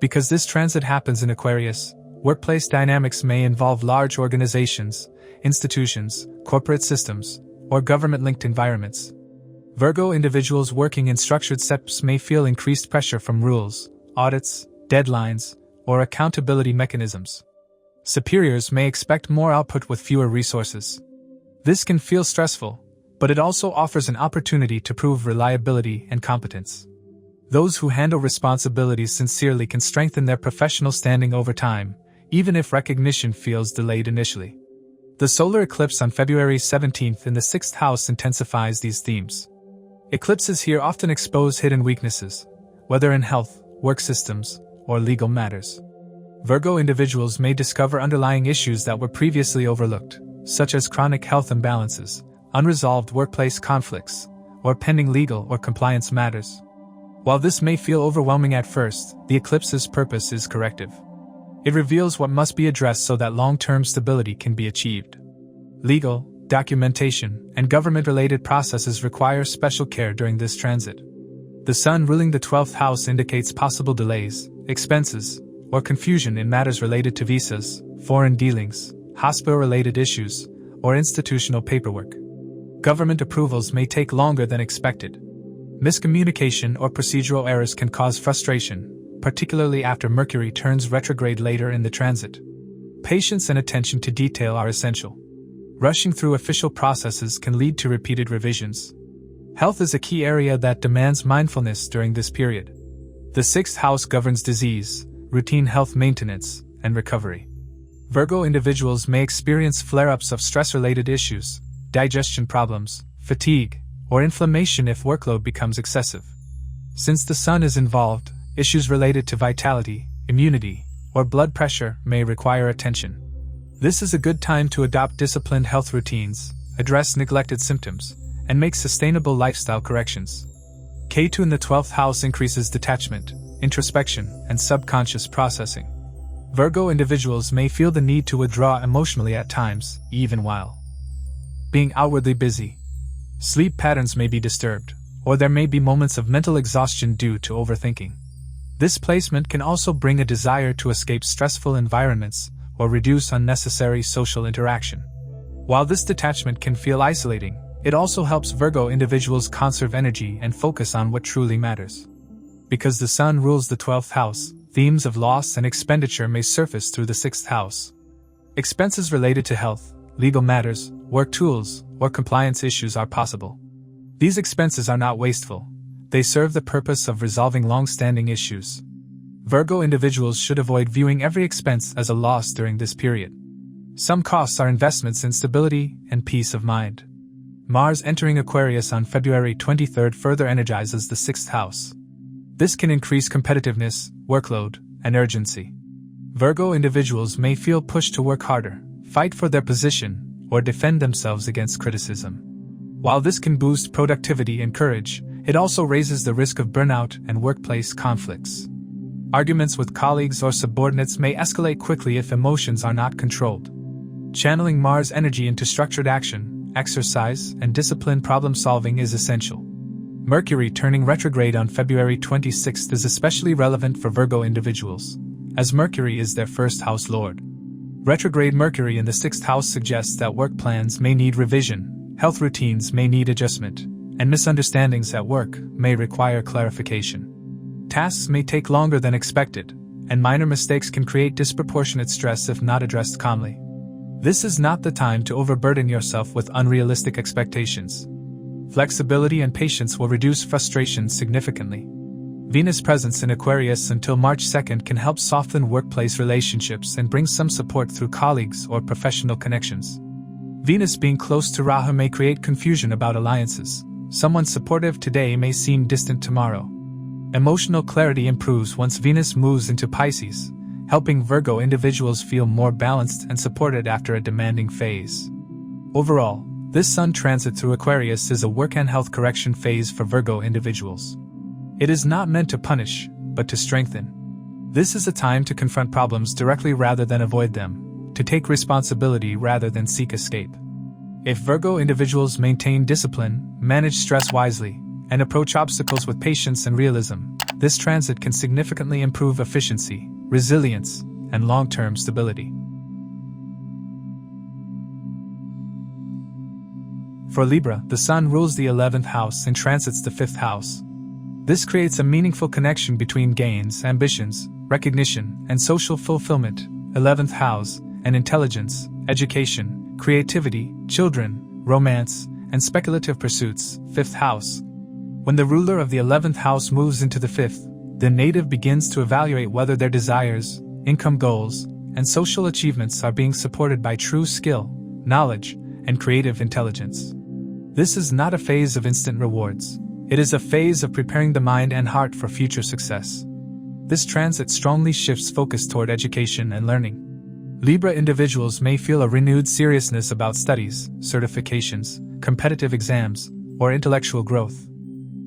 Because this transit happens in Aquarius, workplace dynamics may involve large organizations, institutions, corporate systems, or government-linked environments. Virgo individuals working in structured setups may feel increased pressure from rules, audits, deadlines, or accountability mechanisms. Superiors may expect more output with fewer resources. This can feel stressful, but it also offers an opportunity to prove reliability and competence. Those who handle responsibilities sincerely can strengthen their professional standing over time, even if recognition feels delayed initially. The solar eclipse on February 17th in the 6th house intensifies these themes. Eclipses here often expose hidden weaknesses, whether in health, work systems, or legal matters. Virgo individuals may discover underlying issues that were previously overlooked, such as chronic health imbalances, unresolved workplace conflicts, or pending legal or compliance matters. While this may feel overwhelming at first, the eclipse's purpose is corrective. It reveals what must be addressed so that long-term stability can be achieved. Legal, documentation, and government-related processes require special care during this transit. The Sun ruling the 12th house indicates possible delays, expenses, or confusion in matters related to visas, foreign dealings, hospital-related issues, or institutional paperwork. Government approvals may take longer than expected. Miscommunication or procedural errors can cause frustration, particularly after Mercury turns retrograde later in the transit. patience and attention to detail are essential. Rushing through official processes can lead to repeated revisions. Health is a key area that demands mindfulness during this period. The 6th house governs disease, routine health maintenance, and recovery. Virgo individuals may experience flare-ups of stress-related issues, digestion problems, fatigue, or inflammation if workload becomes excessive. Since the sun is involved, issues related to vitality, immunity, or blood pressure may require attention. This is a good time to adopt disciplined health routines, address neglected symptoms, and make sustainable lifestyle corrections. Ketu in the 12th house increases detachment, introspection, and subconscious processing. Virgo individuals may feel the need to withdraw emotionally at times, even while being outwardly busy. Sleep patterns may be disturbed, or there may be moments of mental exhaustion due to overthinking. This placement can also bring a desire to escape stressful environments or reduce unnecessary social interaction. While this detachment can feel isolating, it also helps Virgo individuals conserve energy and focus on what truly matters. Because the sun rules the 12th house, themes of loss and expenditure may surface through the 6th house. Expenses related to health, legal matters, work tools, or compliance issues are possible. These expenses are not wasteful. They serve the purpose of resolving long-standing issues. Virgo individuals should avoid viewing every expense as a loss during this period. Some costs are investments in stability and peace of mind. Mars entering Aquarius on February 23 further energizes the 6th house. This can increase competitiveness, workload, and urgency. Virgo individuals may feel pushed to work harder, fight for their position, or defend themselves against criticism. While this can boost productivity and courage, it also raises the risk of burnout and workplace conflicts. Arguments with colleagues or subordinates may escalate quickly if emotions are not controlled. Channeling Mars energy into structured action, exercise, and disciplined problem-solving is essential. Mercury turning retrograde on February 26 is especially relevant for Virgo individuals, as Mercury is their 1st house lord. Retrograde Mercury in the 6th house suggests that work plans may need revision, health routines may need adjustment, and misunderstandings at work may require clarification. Tasks may take longer than expected, and minor mistakes can create disproportionate stress if not addressed calmly. This is not the time to overburden yourself with unrealistic expectations. Flexibility and patience will reduce frustration significantly. Venus presence in Aquarius until March 2 can help soften workplace relationships and bring some support through colleagues or professional connections. Venus being close to Rahu may create confusion about alliances. Someone supportive today may seem distant tomorrow. Emotional clarity improves once Venus moves into Pisces, helping Virgo individuals feel more balanced and supported after a demanding phase. Overall, this Sun transit through Aquarius is a work and health correction phase for Virgo individuals. It is not meant to punish, but to strengthen. This is a time to confront problems directly rather than avoid them, to take responsibility rather than seek escape. If Virgo individuals maintain discipline, manage stress wisely, and approach obstacles with patience and realism, this transit can significantly improve efficiency, resilience, and long-term stability. For Libra, the Sun rules the 11th house and transits the 5th house. This creates a meaningful connection between gains, ambitions, recognition, and social fulfillment, 11th house, and intelligence, education, creativity, children, romance, and speculative pursuits, 5th house. When the ruler of the 11th house moves into the 5th, the native begins to evaluate whether their desires, income goals, and social achievements are being supported by true skill, knowledge, and creative intelligence. This is not a phase of instant rewards. It is a phase of preparing the mind and heart for future success. This transit strongly shifts focus toward education and learning. Libra individuals may feel a renewed seriousness about studies, certifications, competitive exams, or intellectual growth.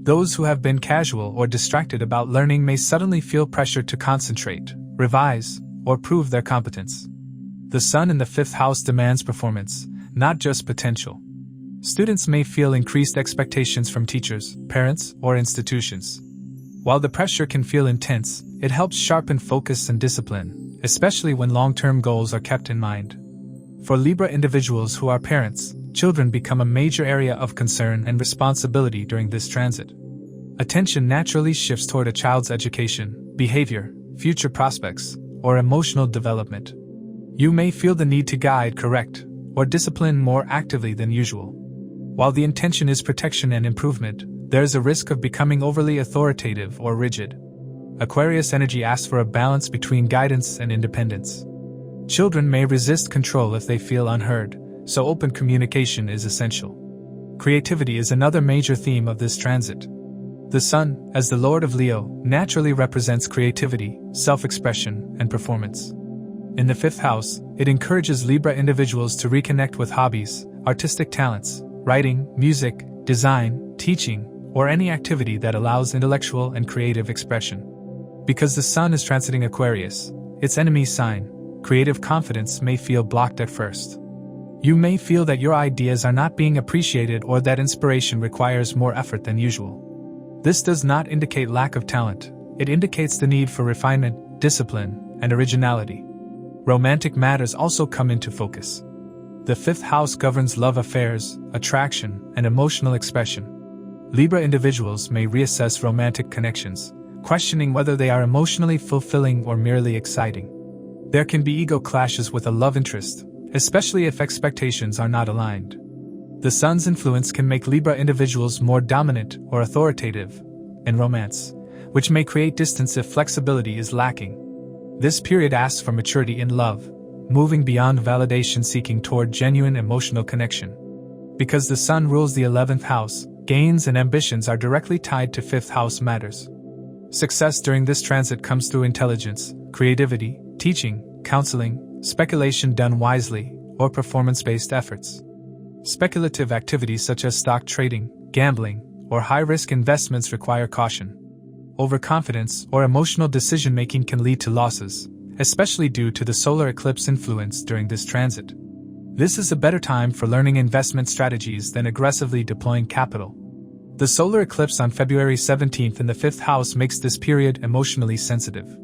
Those who have been casual or distracted about learning may suddenly feel pressure to concentrate, revise, or prove their competence. The Sun in the 5th house demands performance, not just potential. Students may feel increased expectations from teachers, parents, or institutions. While the pressure can feel intense, it helps sharpen focus and discipline, especially when long-term goals are kept in mind. For Libra individuals who are parents, children become a major area of concern and responsibility during this transit. Attention naturally shifts toward a child's education, behavior, future prospects, or emotional development. You may feel the need to guide, correct, or discipline more actively than usual. While the intention is protection and improvement, there is a risk of becoming overly authoritative or rigid. Aquarius energy asks for a balance between guidance and independence. Children may resist control if they feel unheard, so open communication is essential. Creativity is another major theme of this transit. The Sun, as the Lord of Leo, naturally represents creativity, self-expression, and performance. In the 5th house, it encourages Libra individuals to reconnect with hobbies, artistic talents, writing, music, design, teaching, or any activity that allows intellectual and creative expression. Because the Sun is transiting Aquarius, its enemy sign, creative confidence may feel blocked at first. You may feel that your ideas are not being appreciated or that inspiration requires more effort than usual. This does not indicate lack of talent, it indicates the need for refinement, discipline, and originality. Romantic matters also come into focus. The 5th house governs love affairs, attraction, and emotional expression. Libra individuals may reassess romantic connections, questioning whether they are emotionally fulfilling or merely exciting. There can be ego clashes with a love interest, especially if expectations are not aligned. The Sun's influence can make Libra individuals more dominant or authoritative in romance, which may create distance if flexibility is lacking. This period asks for maturity in love, moving beyond validation seeking toward genuine emotional connection. Because the Sun rules the 11th house, gains and ambitions are directly tied to 5th house matters. Success during this transit comes through intelligence, creativity, teaching, counseling, speculation done wisely, or performance-based efforts. Speculative activities such as stock trading, gambling, or high-risk investments require caution. Overconfidence or emotional decision-making can lead to losses, especially due to the solar eclipse influence during this transit. This is a better time for learning investment strategies than aggressively deploying capital. The solar eclipse on February 17th in the 5th house makes this period emotionally sensitive.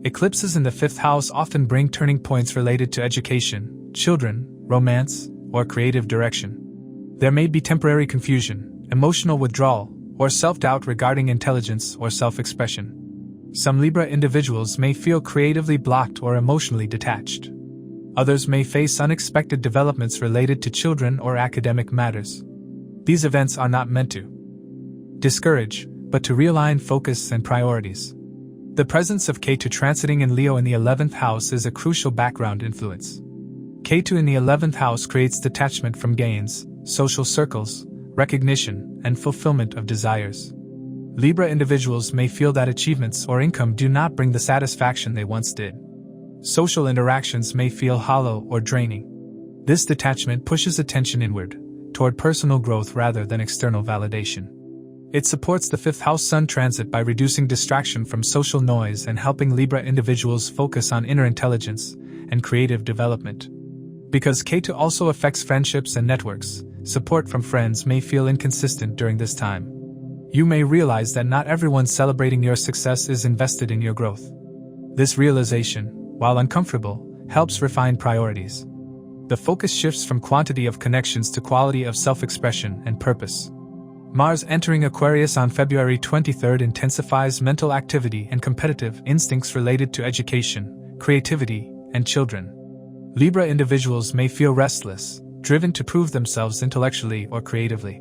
Eclipses in the 5th house often bring turning points related to education, children, romance, or creative direction. There may be temporary confusion, emotional withdrawal, or self-doubt regarding intelligence or self-expression. Some Libra individuals may feel creatively blocked or emotionally detached. Others may face unexpected developments related to children or academic matters. These events are not meant to discourage, but to realign focus and priorities. The presence of Ketu transiting in Leo in the 11th house is a crucial background influence. Ketu in the 11th house creates detachment from gains, social circles, recognition, and fulfillment of desires. Libra individuals may feel that achievements or income do not bring the satisfaction they once did. Social interactions may feel hollow or draining. This detachment pushes attention inward, toward personal growth rather than external validation. It supports the 5th house Sun transit by reducing distraction from social noise and helping Libra individuals focus on inner intelligence and creative development. Because Ketu also affects friendships and networks, support from friends may feel inconsistent during this time. You may realize that not everyone celebrating your success is invested in your growth. This realization, while uncomfortable, helps refine priorities. The focus shifts from quantity of connections to quality of self-expression and purpose. Mars entering Aquarius on February 23rd intensifies mental activity and competitive instincts related to education, creativity, and children. Libra individuals may feel restless, driven to prove themselves intellectually or creatively.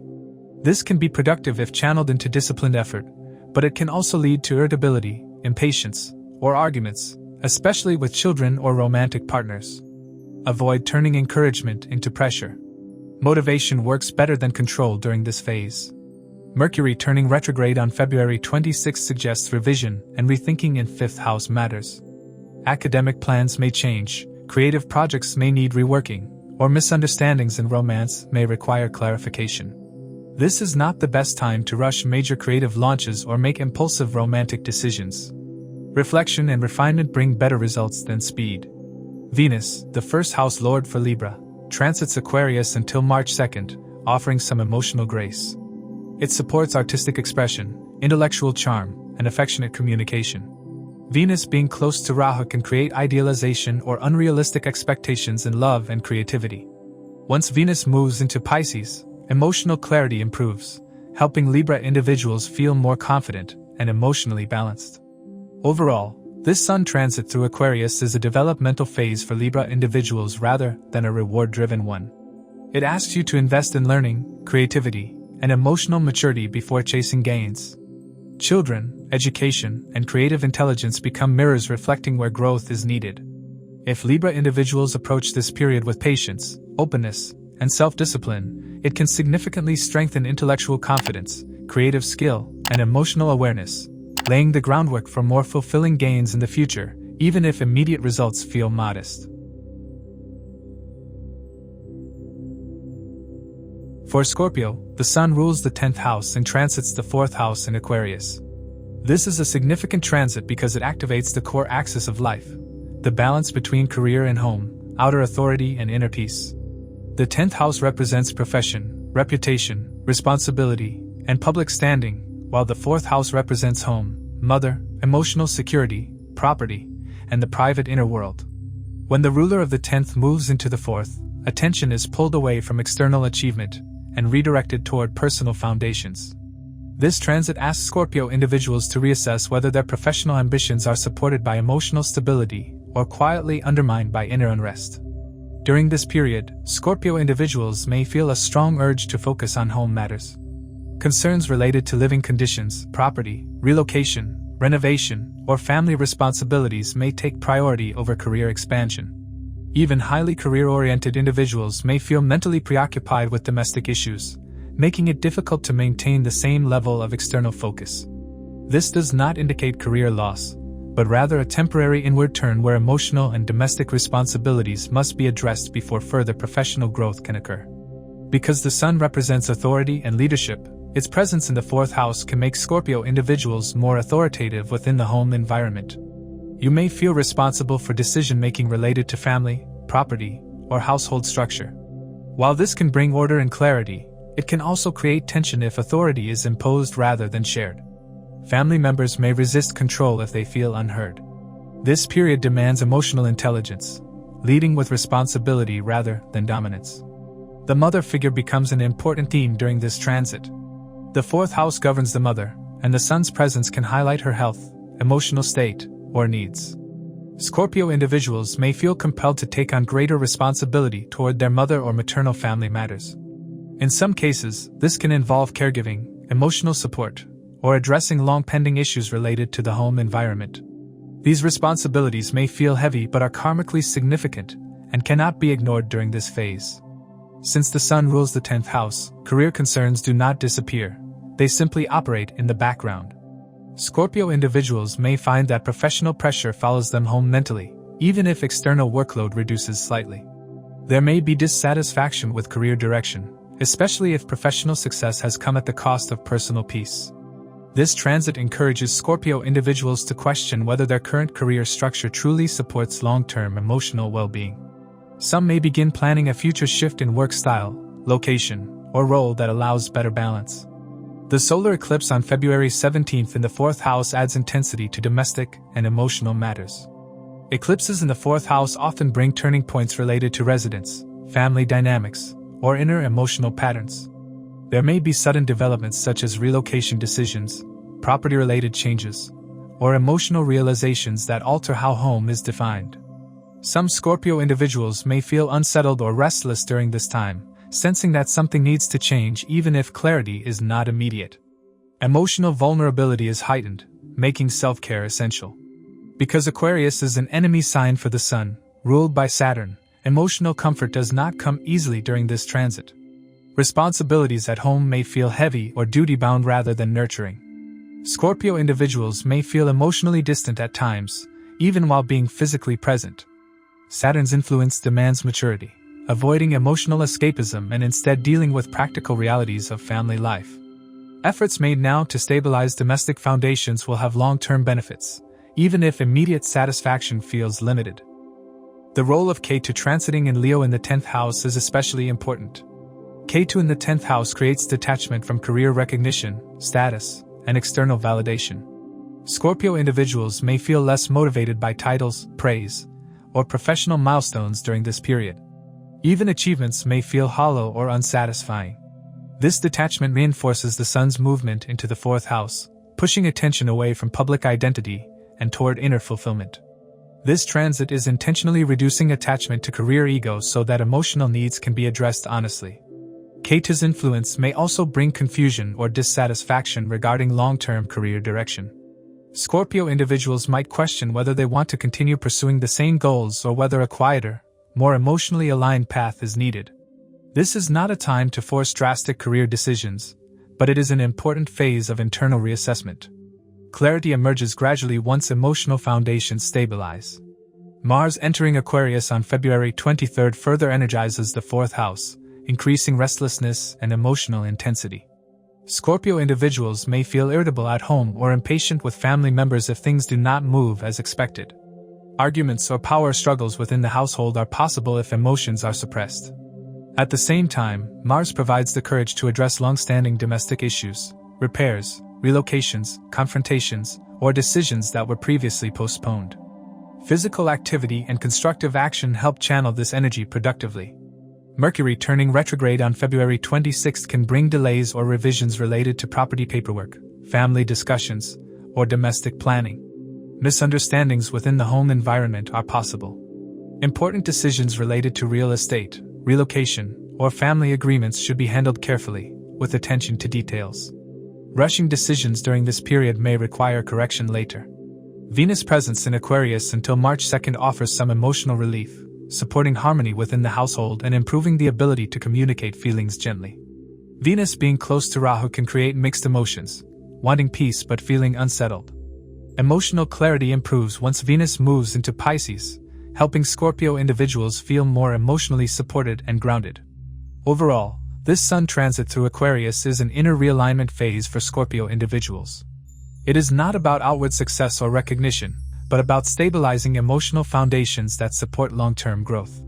This can be productive if channeled into disciplined effort, but it can also lead to irritability, impatience, or arguments, especially with children or romantic partners. Avoid turning encouragement into pressure. Motivation works better than control during this phase. Mercury turning retrograde on February 26 suggests revision and rethinking in 5th house matters. Academic plans may change, creative projects may need reworking, or misunderstandings in romance may require clarification. This is not the best time to rush major creative launches or make impulsive romantic decisions. Reflection and refinement bring better results than speed. Venus, the 1st house lord for Libra, transits Aquarius until March 2nd, offering some emotional grace. It supports artistic expression, intellectual charm, and affectionate communication. Venus being close to Rahu can create idealization or unrealistic expectations in love and creativity. Once Venus moves into Pisces, emotional clarity improves, helping Libra individuals feel more confident and emotionally balanced. Overall, This Sun transit through Aquarius is a developmental phase for Libra individuals rather than a reward-driven one. It asks you to invest in learning, creativity, and emotional maturity before chasing gains. Children, education, and creative intelligence become mirrors reflecting where growth is needed. If Libra individuals approach this period with patience, openness, and self-discipline, it can significantly strengthen intellectual confidence, creative skill, and emotional awareness, laying the groundwork for more fulfilling gains in the future, even if immediate results feel modest. For Scorpio, the Sun rules the 10th house and transits the 4th house in Aquarius. This is a significant transit because it activates the core axis of life, the balance between career and home, outer authority and inner peace. The 10th house represents profession, reputation, responsibility, and public standing, while the 4th house represents home, mother, emotional security, property, and the private inner world. When the ruler of the 10th moves into the 4th, attention is pulled away from external achievement and redirected toward personal foundations. This transit asks Scorpio individuals to reassess whether their professional ambitions are supported by emotional stability or quietly undermined by inner unrest. During this period, Scorpio individuals may feel a strong urge to focus on home matters. Concerns related to living conditions, property, relocation, renovation, or family responsibilities may take priority over career expansion. Even highly career-oriented individuals may feel mentally preoccupied with domestic issues, making it difficult to maintain the same level of external focus. This does not indicate career loss, but rather a temporary inward turn where emotional and domestic responsibilities must be addressed before further professional growth can occur. Because the Sun represents authority and leadership, its presence in the 4th house can make Scorpio individuals more authoritative within the home environment. You may feel responsible for decision-making related to family, property, or household structure. While this can bring order and clarity, it can also create tension if authority is imposed rather than shared. Family members may resist control if they feel unheard. This period demands emotional intelligence, leading with responsibility rather than dominance. The mother figure becomes an important theme during this transit. The 4th house governs the mother, and the Sun's presence can highlight her health, emotional state, or needs. Scorpio individuals may feel compelled to take on greater responsibility toward their mother or maternal family matters. In some cases, this can involve caregiving, emotional support, or addressing long-pending issues related to the home environment. These responsibilities may feel heavy but are karmically significant and cannot be ignored during this phase. Since the Sun rules the 10th house, career concerns do not disappear, they simply operate in the background. Scorpio individuals may find that professional pressure follows them home mentally, even if external workload reduces slightly. There may be dissatisfaction with career direction, especially if professional success has come at the cost of personal peace. This transit encourages Scorpio individuals to question whether their current career structure truly supports long-term emotional well-being. Some may begin planning a future shift in work style, location, or role that allows better balance. The solar eclipse on February 17th in the 4th house adds intensity to domestic and emotional matters. Eclipses in the 4th house often bring turning points related to residence, family dynamics, or inner emotional patterns. There may be sudden developments such as relocation decisions, property-related changes, or emotional realizations that alter how home is defined. Some Scorpio individuals may feel unsettled or restless during this time, sensing that something needs to change even if clarity is not immediate. Emotional vulnerability is heightened, making self-care essential. Because Aquarius is an enemy sign for the Sun, ruled by Saturn, emotional comfort does not come easily during this transit. Responsibilities at home may feel heavy or duty-bound rather than nurturing. Scorpio individuals may feel emotionally distant at times, even while being physically present. Saturn's influence demands maturity, avoiding emotional escapism and instead dealing with practical realities of family life. Efforts made now to stabilize domestic foundations will have long-term benefits, even if immediate satisfaction feels limited. The role of Ketu transiting in Leo in the 10th house is especially important. Ketu in the 10th house creates detachment from career recognition, status, and external validation. Scorpio individuals may feel less motivated by titles, praise, or professional milestones during this period. Even achievements may feel hollow or unsatisfying. This detachment reinforces the Sun's movement into the 4th house, pushing attention away from public identity and toward inner fulfillment. This transit is intentionally reducing attachment to career ego so that emotional needs can be addressed honestly. Ketu's influence may also bring confusion or dissatisfaction regarding long-term career direction. Scorpio individuals might question whether they want to continue pursuing the same goals or whether a quieter, more emotionally aligned path is needed. This is not a time to force drastic career decisions, but it is an important phase of internal reassessment. Clarity emerges gradually once emotional foundations stabilize. Mars entering Aquarius on February 23 further energizes the 4th house, increasing restlessness and emotional intensity. Scorpio individuals may feel irritable at home or impatient with family members if things do not move as expected. Arguments or power struggles within the household are possible if emotions are suppressed. At the same time, Mars provides the courage to address long-standing domestic issues, repairs, relocations, confrontations, or decisions that were previously postponed. Physical activity and constructive action help channel this energy productively. Mercury turning retrograde on February 26 can bring delays or revisions related to property paperwork, family discussions, or domestic planning. Misunderstandings within the home environment are possible. Important decisions related to real estate, relocation, or family agreements should be handled carefully, with attention to details. Rushing decisions during this period may require correction later. Venus presence in Aquarius until March 2 offers some emotional relief, supporting harmony within the household and improving the ability to communicate feelings gently. Venus being close to Rahu can create mixed emotions, wanting peace but feeling unsettled. Emotional clarity improves once Venus moves into Pisces, helping Scorpio individuals feel more emotionally supported and grounded. Overall, this Sun transit through Aquarius is an inner realignment phase for Scorpio individuals. It is not about outward success or recognition, but about stabilizing emotional foundations that support long-term growth.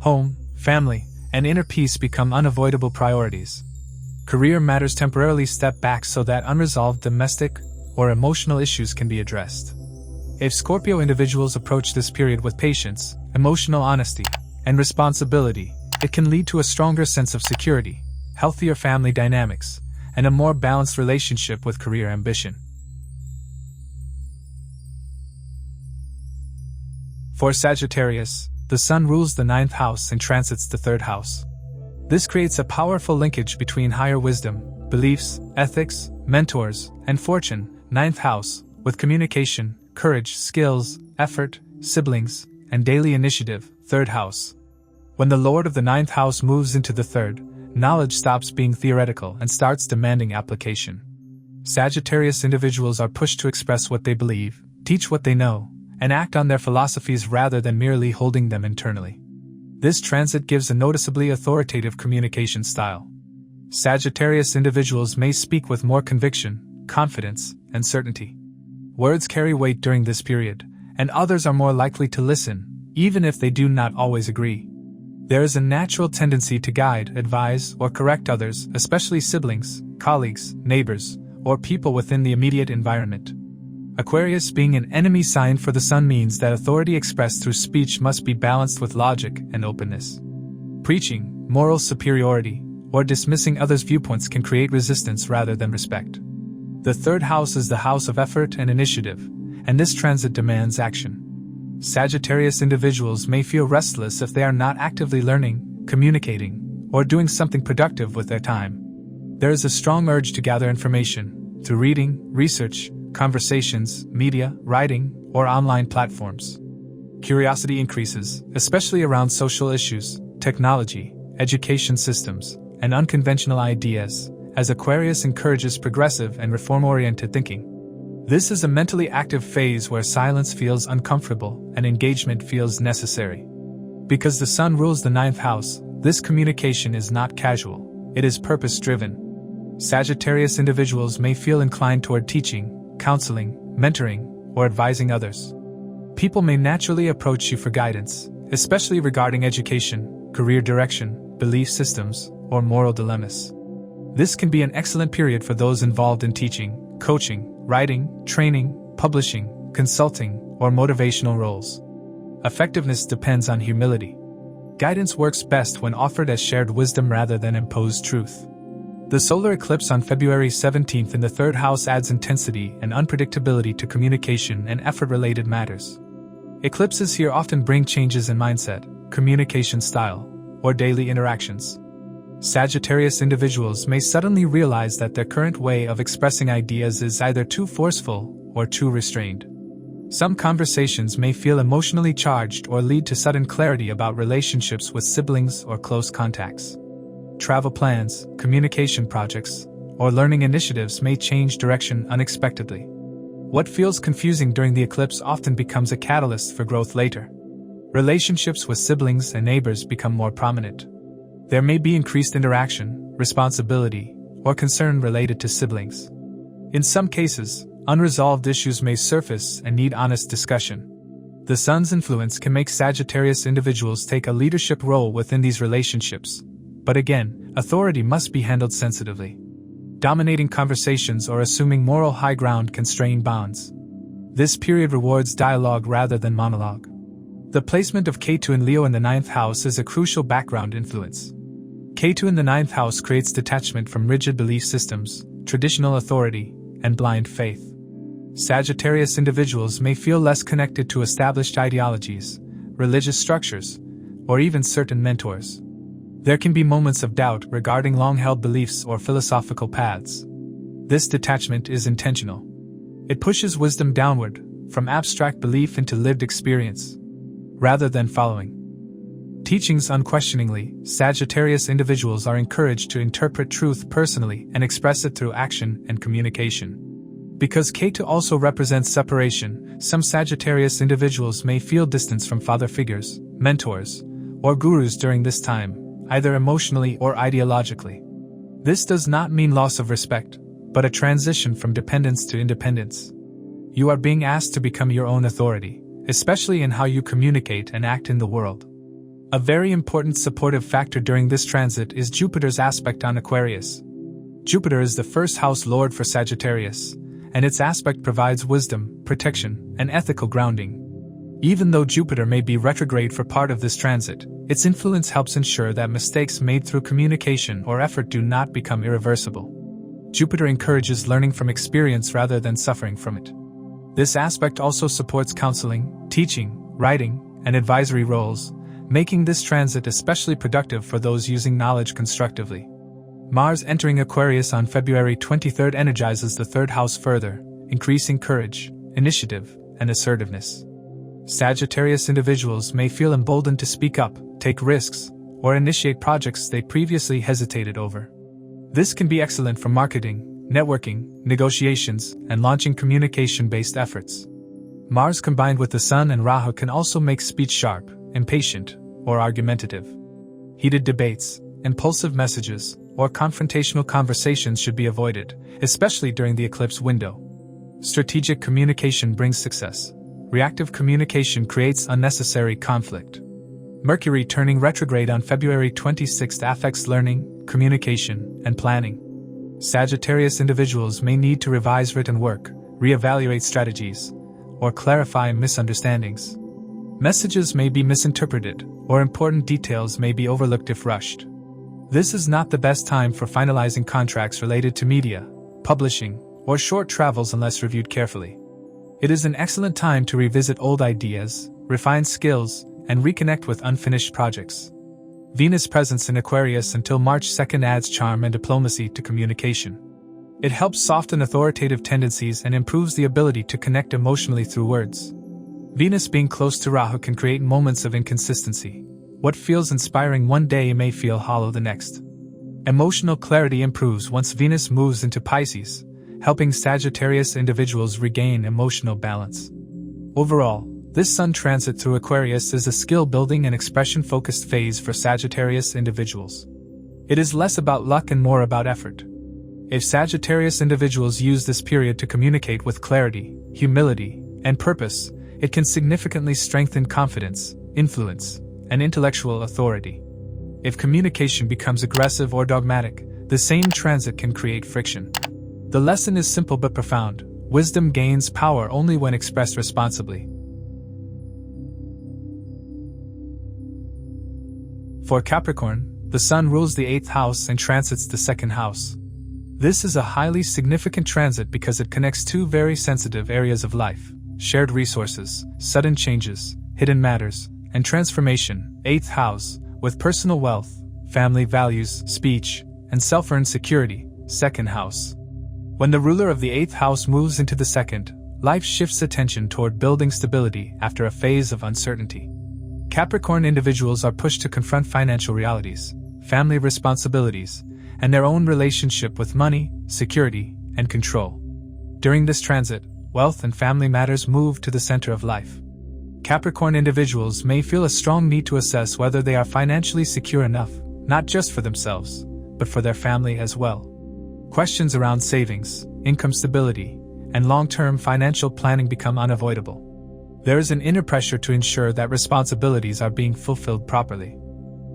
Home, family, and inner peace become unavoidable priorities. Career matters temporarily step back so that unresolved domestic or emotional issues can be addressed. If Scorpio individuals approach this period with patience, emotional honesty, and responsibility, it can lead to a stronger sense of security, healthier family dynamics, and a more balanced relationship with career ambition. For Sagittarius, the Sun rules the 9th house and transits the 3rd house. This creates a powerful linkage between higher wisdom, beliefs, ethics, mentors, and fortune, 9th house, with communication, courage, skills, effort, siblings, and daily initiative, 3rd house. When the Lord of the 9th house moves into the 3rd, knowledge stops being theoretical and starts demanding application. Sagittarius individuals are pushed to express what they believe, teach what they know, and act on their philosophies rather than merely holding them internally. This transit gives a noticeably authoritative communication style. Sagittarius individuals may speak with more conviction, confidence, and certainty. Words carry weight during this period, and others are more likely to listen, even if they do not always agree. There is a natural tendency to guide, advise, or correct others, especially siblings, colleagues, neighbors, or people within the immediate environment. Aquarius being an enemy sign for the Sun means that authority expressed through speech must be balanced with logic and openness. Preaching, moral superiority, or dismissing others' viewpoints can create resistance rather than respect. The 3rd house is the house of effort and initiative, and this transit demands action. Sagittarius individuals may feel restless if they are not actively learning, communicating, or doing something productive with their time. There is a strong urge to gather information through reading, research, conversations, media, writing, or online platforms. Curiosity increases, especially around social issues, technology, education systems, and unconventional ideas, as Aquarius encourages progressive and reform-oriented thinking. This is a mentally active phase where silence feels uncomfortable and engagement feels necessary. Because the Sun rules the 9th house, this communication is not casual, it is purpose-driven. Sagittarius individuals may feel inclined toward teaching, counseling, mentoring, or advising others. People may naturally approach you for guidance, especially regarding education, career direction, belief systems, or moral dilemmas. This can be an excellent period for those involved in teaching, coaching, writing, training, publishing, consulting, or motivational roles. Effectiveness depends on humility. Guidance works best when offered as shared wisdom rather than imposed truth. The solar eclipse on February 17th in the 3rd house adds intensity and unpredictability to communication and effort-related matters. Eclipses here often bring changes in mindset, communication style, or daily interactions. Sagittarius individuals may suddenly realize that their current way of expressing ideas is either too forceful or too restrained. Some conversations may feel emotionally charged or lead to sudden clarity about relationships with siblings or close contacts. Travel plans, communication projects, or learning initiatives may change direction unexpectedly. What feels confusing during the eclipse often becomes a catalyst for growth later. Relationships with siblings and neighbors become more prominent. There may be increased interaction, responsibility, or concern related to siblings. In some cases, unresolved issues may surface and need honest discussion. The sun's influence can make Sagittarius individuals take a leadership role within these relationships. But again, authority must be handled sensitively. Dominating conversations or assuming moral high ground can strain bonds. This period rewards dialogue rather than monologue. The placement of Ketu in Leo in the 9th house is a crucial background influence. Ketu in the 9th house creates detachment from rigid belief systems, traditional authority, and blind faith. Sagittarius individuals may feel less connected to established ideologies, religious structures, or even certain mentors. There can be moments of doubt regarding long-held beliefs or philosophical paths. This detachment is intentional. It pushes wisdom downward, from abstract belief into lived experience, rather than following teachings unquestioningly. Sagittarius individuals are encouraged to interpret truth personally and express it through action and communication. Because Ketu also represents separation, some Sagittarius individuals may feel distance from father figures, mentors, or gurus during this time, either emotionally or ideologically. This does not mean loss of respect, but a transition from dependence to independence. You are being asked to become your own authority, especially in how you communicate and act in the world. A very important supportive factor during this transit is Jupiter's aspect on Aquarius. Jupiter is the 1st house lord for Sagittarius, and its aspect provides wisdom, protection, and ethical grounding. Even though Jupiter may be retrograde for part of this transit, its influence helps ensure that mistakes made through communication or effort do not become irreversible. Jupiter encourages learning from experience rather than suffering from it. This aspect also supports counseling, teaching, writing, and advisory roles, making this transit especially productive for those using knowledge constructively. Mars entering Aquarius on February 23rd energizes the 3rd house further, increasing courage, initiative, and assertiveness. Sagittarius individuals may feel emboldened to speak up, take risks, or initiate projects they previously hesitated over. This can be excellent for marketing, networking, negotiations, and launching communication-based efforts. Mars combined with the Sun and Rahu can also make speech sharp, impatient, or argumentative. Heated debates, impulsive messages, or confrontational conversations should be avoided, especially during the eclipse window. Strategic communication brings success. Reactive communication creates unnecessary conflict. Mercury turning retrograde on February 26th affects learning, communication, and planning. Sagittarius individuals may need to revise written work, reevaluate strategies, or clarify misunderstandings. Messages may be misinterpreted, or important details may be overlooked if rushed. This is not the best time for finalizing contracts related to media, publishing, or short travels unless reviewed carefully. It is an excellent time to revisit old ideas, refine skills, and reconnect with unfinished projects. Venus' presence in Aquarius until March 2nd adds charm and diplomacy to communication. It helps soften authoritative tendencies and improves the ability to connect emotionally through words. Venus being close to Rahu can create moments of inconsistency. What feels inspiring one day may feel hollow the next. Emotional clarity improves once Venus moves into Pisces, helping Sagittarius individuals regain emotional balance. Overall, this Sun transit through Aquarius is a skill-building and expression-focused phase for Sagittarius individuals. It is less about luck and more about effort. If Sagittarius individuals use this period to communicate with clarity, humility, and purpose, it can significantly strengthen confidence, influence, and intellectual authority. If communication becomes aggressive or dogmatic, the same transit can create friction. The lesson is simple but profound. Wisdom gains power only when expressed responsibly. For Capricorn, The Sun rules the 8th house and transits the 2nd house. This is a highly significant transit because it connects two very sensitive areas of life: shared resources, sudden changes, hidden matters, and transformation. 8th house, with personal wealth, family values, speech, and self-earned security. 2nd house. When the ruler of the 8th house moves into the 2nd, life shifts attention toward building stability after a phase of uncertainty. Capricorn individuals are pushed to confront financial realities, family responsibilities, and their own relationship with money, security, and control. During this transit, wealth and family matters move to the center of life. Capricorn individuals may feel a strong need to assess whether they are financially secure enough, not just for themselves, but for their family as well. Questions around savings, income stability, and long-term financial planning become unavoidable. There is an inner pressure to ensure that responsibilities are being fulfilled properly.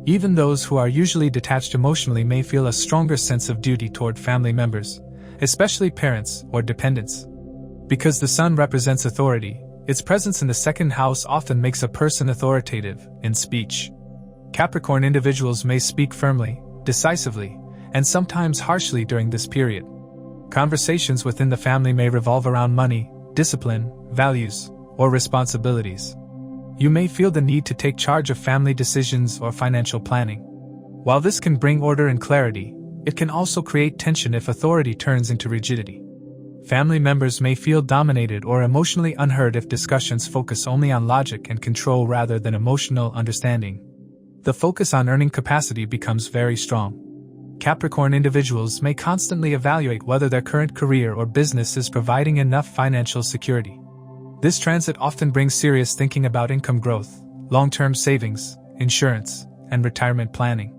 Even those who are usually detached emotionally may feel a stronger sense of duty toward family members, especially parents or dependents. Because the Sun represents authority, its presence in the 2nd house often makes a person authoritative in speech. Capricorn individuals may speak firmly, decisively, and sometimes harshly during this period. Conversations within the family may revolve around money, discipline, values, or responsibilities. You may feel the need to take charge of family decisions or financial planning. While this can bring order and clarity, it can also create tension if authority turns into rigidity. Family members may feel dominated or emotionally unheard if discussions focus only on logic and control rather than emotional understanding. The focus on earning capacity becomes very strong. Capricorn individuals may constantly evaluate whether their current career or business is providing enough financial security. This transit often brings serious thinking about income growth, long-term savings, insurance, and retirement planning.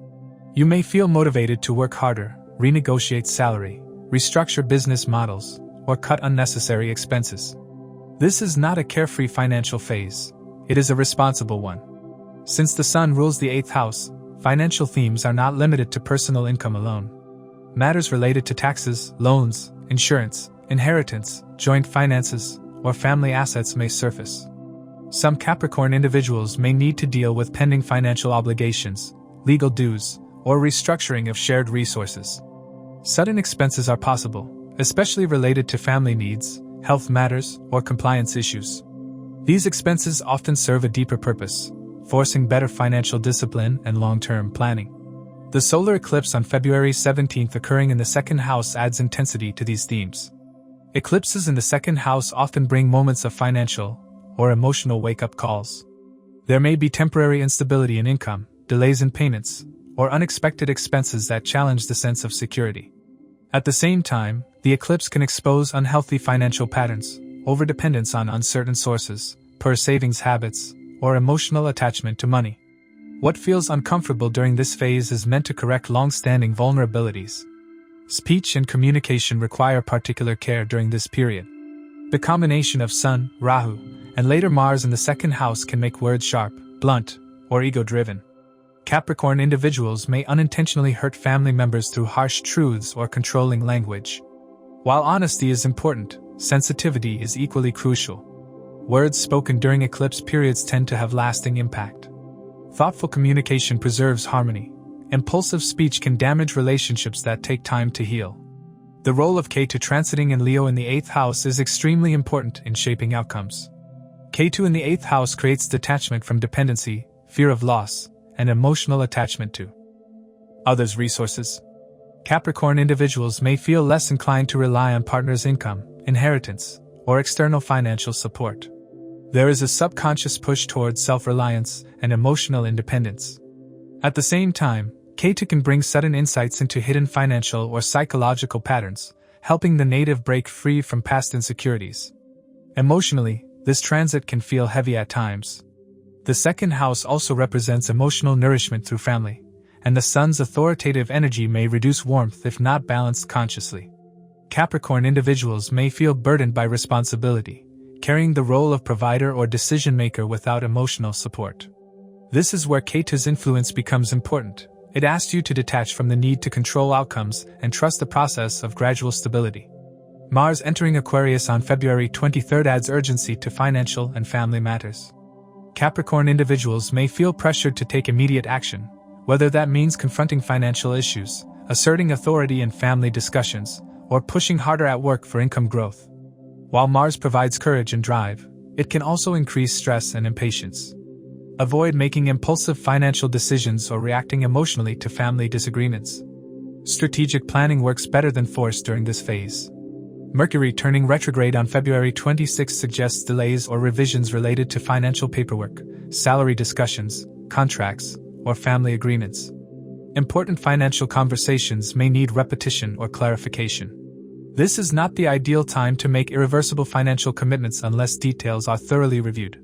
You may feel motivated to work harder, renegotiate salary, restructure business models, or cut unnecessary expenses. This is not a carefree financial phase, it is a responsible one. Since the Sun rules the 8th house, financial themes are not limited to personal income alone. Matters related to taxes, loans, insurance, inheritance, joint finances, or family assets may surface. Some Capricorn individuals may need to deal with pending financial obligations, legal dues, or restructuring of shared resources. Sudden expenses are possible, especially related to family needs, health matters, or compliance issues. These expenses often serve a deeper purpose, forcing better financial discipline and long-term planning. The solar eclipse on February 17th occurring in the 2nd house adds intensity to these themes. Eclipses in the 2nd house often bring moments of financial or emotional wake-up calls. There may be temporary instability in income, delays in payments, or unexpected expenses that challenge the sense of security. At the same time, the eclipse can expose unhealthy financial patterns, overdependence on uncertain sources, poor savings habits, or emotional attachment to money. What feels uncomfortable during this phase is meant to correct long-standing vulnerabilities. Speech and communication require particular care during this period. The combination of Sun, Rahu, and later Mars in the 2nd house can make words sharp, blunt, or ego-driven. Capricorn individuals may unintentionally hurt family members through harsh truths or controlling language. While honesty is important, sensitivity is equally crucial. Words spoken during eclipse periods tend to have lasting impact. Thoughtful communication preserves harmony. Impulsive speech can damage relationships that take time to heal. The role of Ketu transiting in Leo in the 8th house is extremely important in shaping outcomes. Ketu in the 8th house creates detachment from dependency, fear of loss, and emotional attachment to others' resources. Capricorn individuals may feel less inclined to rely on partners' income, inheritance, or external financial support. There is a subconscious push towards self-reliance and emotional independence. At the same time, Ketu can bring sudden insights into hidden financial or psychological patterns, helping the native break free from past insecurities. Emotionally, this transit can feel heavy at times. The 2nd house also represents emotional nourishment through family, and the Sun's authoritative energy may reduce warmth if not balanced consciously. Capricorn individuals may feel burdened by responsibility, carrying the role of provider or decision-maker without emotional support. This is where Ketu's influence becomes important. It asks you to detach from the need to control outcomes and trust the process of gradual stability. Mars entering Aquarius on February 23rd adds urgency to financial and family matters. Capricorn individuals may feel pressured to take immediate action, whether that means confronting financial issues, asserting authority in family discussions, or pushing harder at work for income growth. While Mars provides courage and drive, it can also increase stress and impatience. Avoid making impulsive financial decisions or reacting emotionally to family disagreements. Strategic planning works better than force during this phase. Mercury turning retrograde on February 26 suggests delays or revisions related to financial paperwork, salary discussions, contracts, or family agreements. Important financial conversations may need repetition or clarification. This is not the ideal time to make irreversible financial commitments unless details are thoroughly reviewed.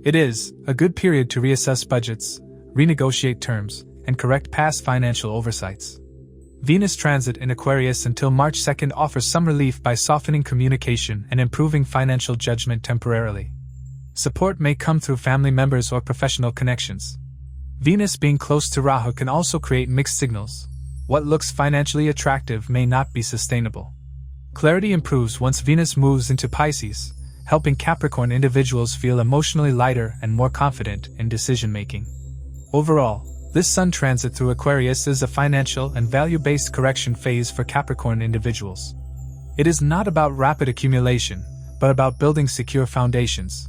It is a good period to reassess budgets, renegotiate terms, and correct past financial oversights. Venus transit in Aquarius until March 2 offers some relief by softening communication and improving financial judgment temporarily. Support may come through family members or professional connections. Venus being close to Rahu can also create mixed signals. What looks financially attractive may not be sustainable. Clarity improves once Venus moves into Pisces, helping Capricorn individuals feel emotionally lighter and more confident in decision-making. Overall, this Sun transit through Aquarius is a financial and value-based correction phase for Capricorn individuals. It is not about rapid accumulation, but about building secure foundations.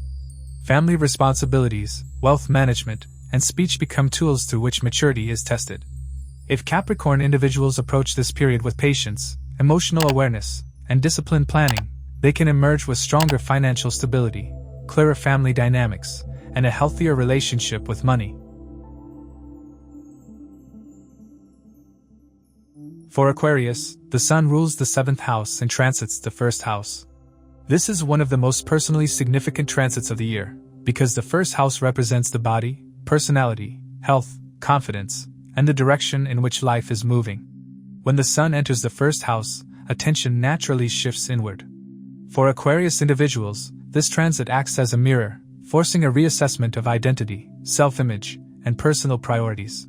Family responsibilities, wealth management, and speech become tools through which maturity is tested. If Capricorn individuals approach this period with patience, emotional awareness, and disciplined planning, they can emerge with stronger financial stability, clearer family dynamics, and a healthier relationship with money. For Aquarius, the Sun rules the 7th house and transits the 1st house. This is one of the most personally significant transits of the year, because the 1st house represents the body, personality, health, confidence, and the direction in which life is moving. When the Sun enters the 1st house, attention naturally shifts inward. For Aquarius individuals, this transit acts as a mirror, forcing a reassessment of identity, self-image, and personal priorities.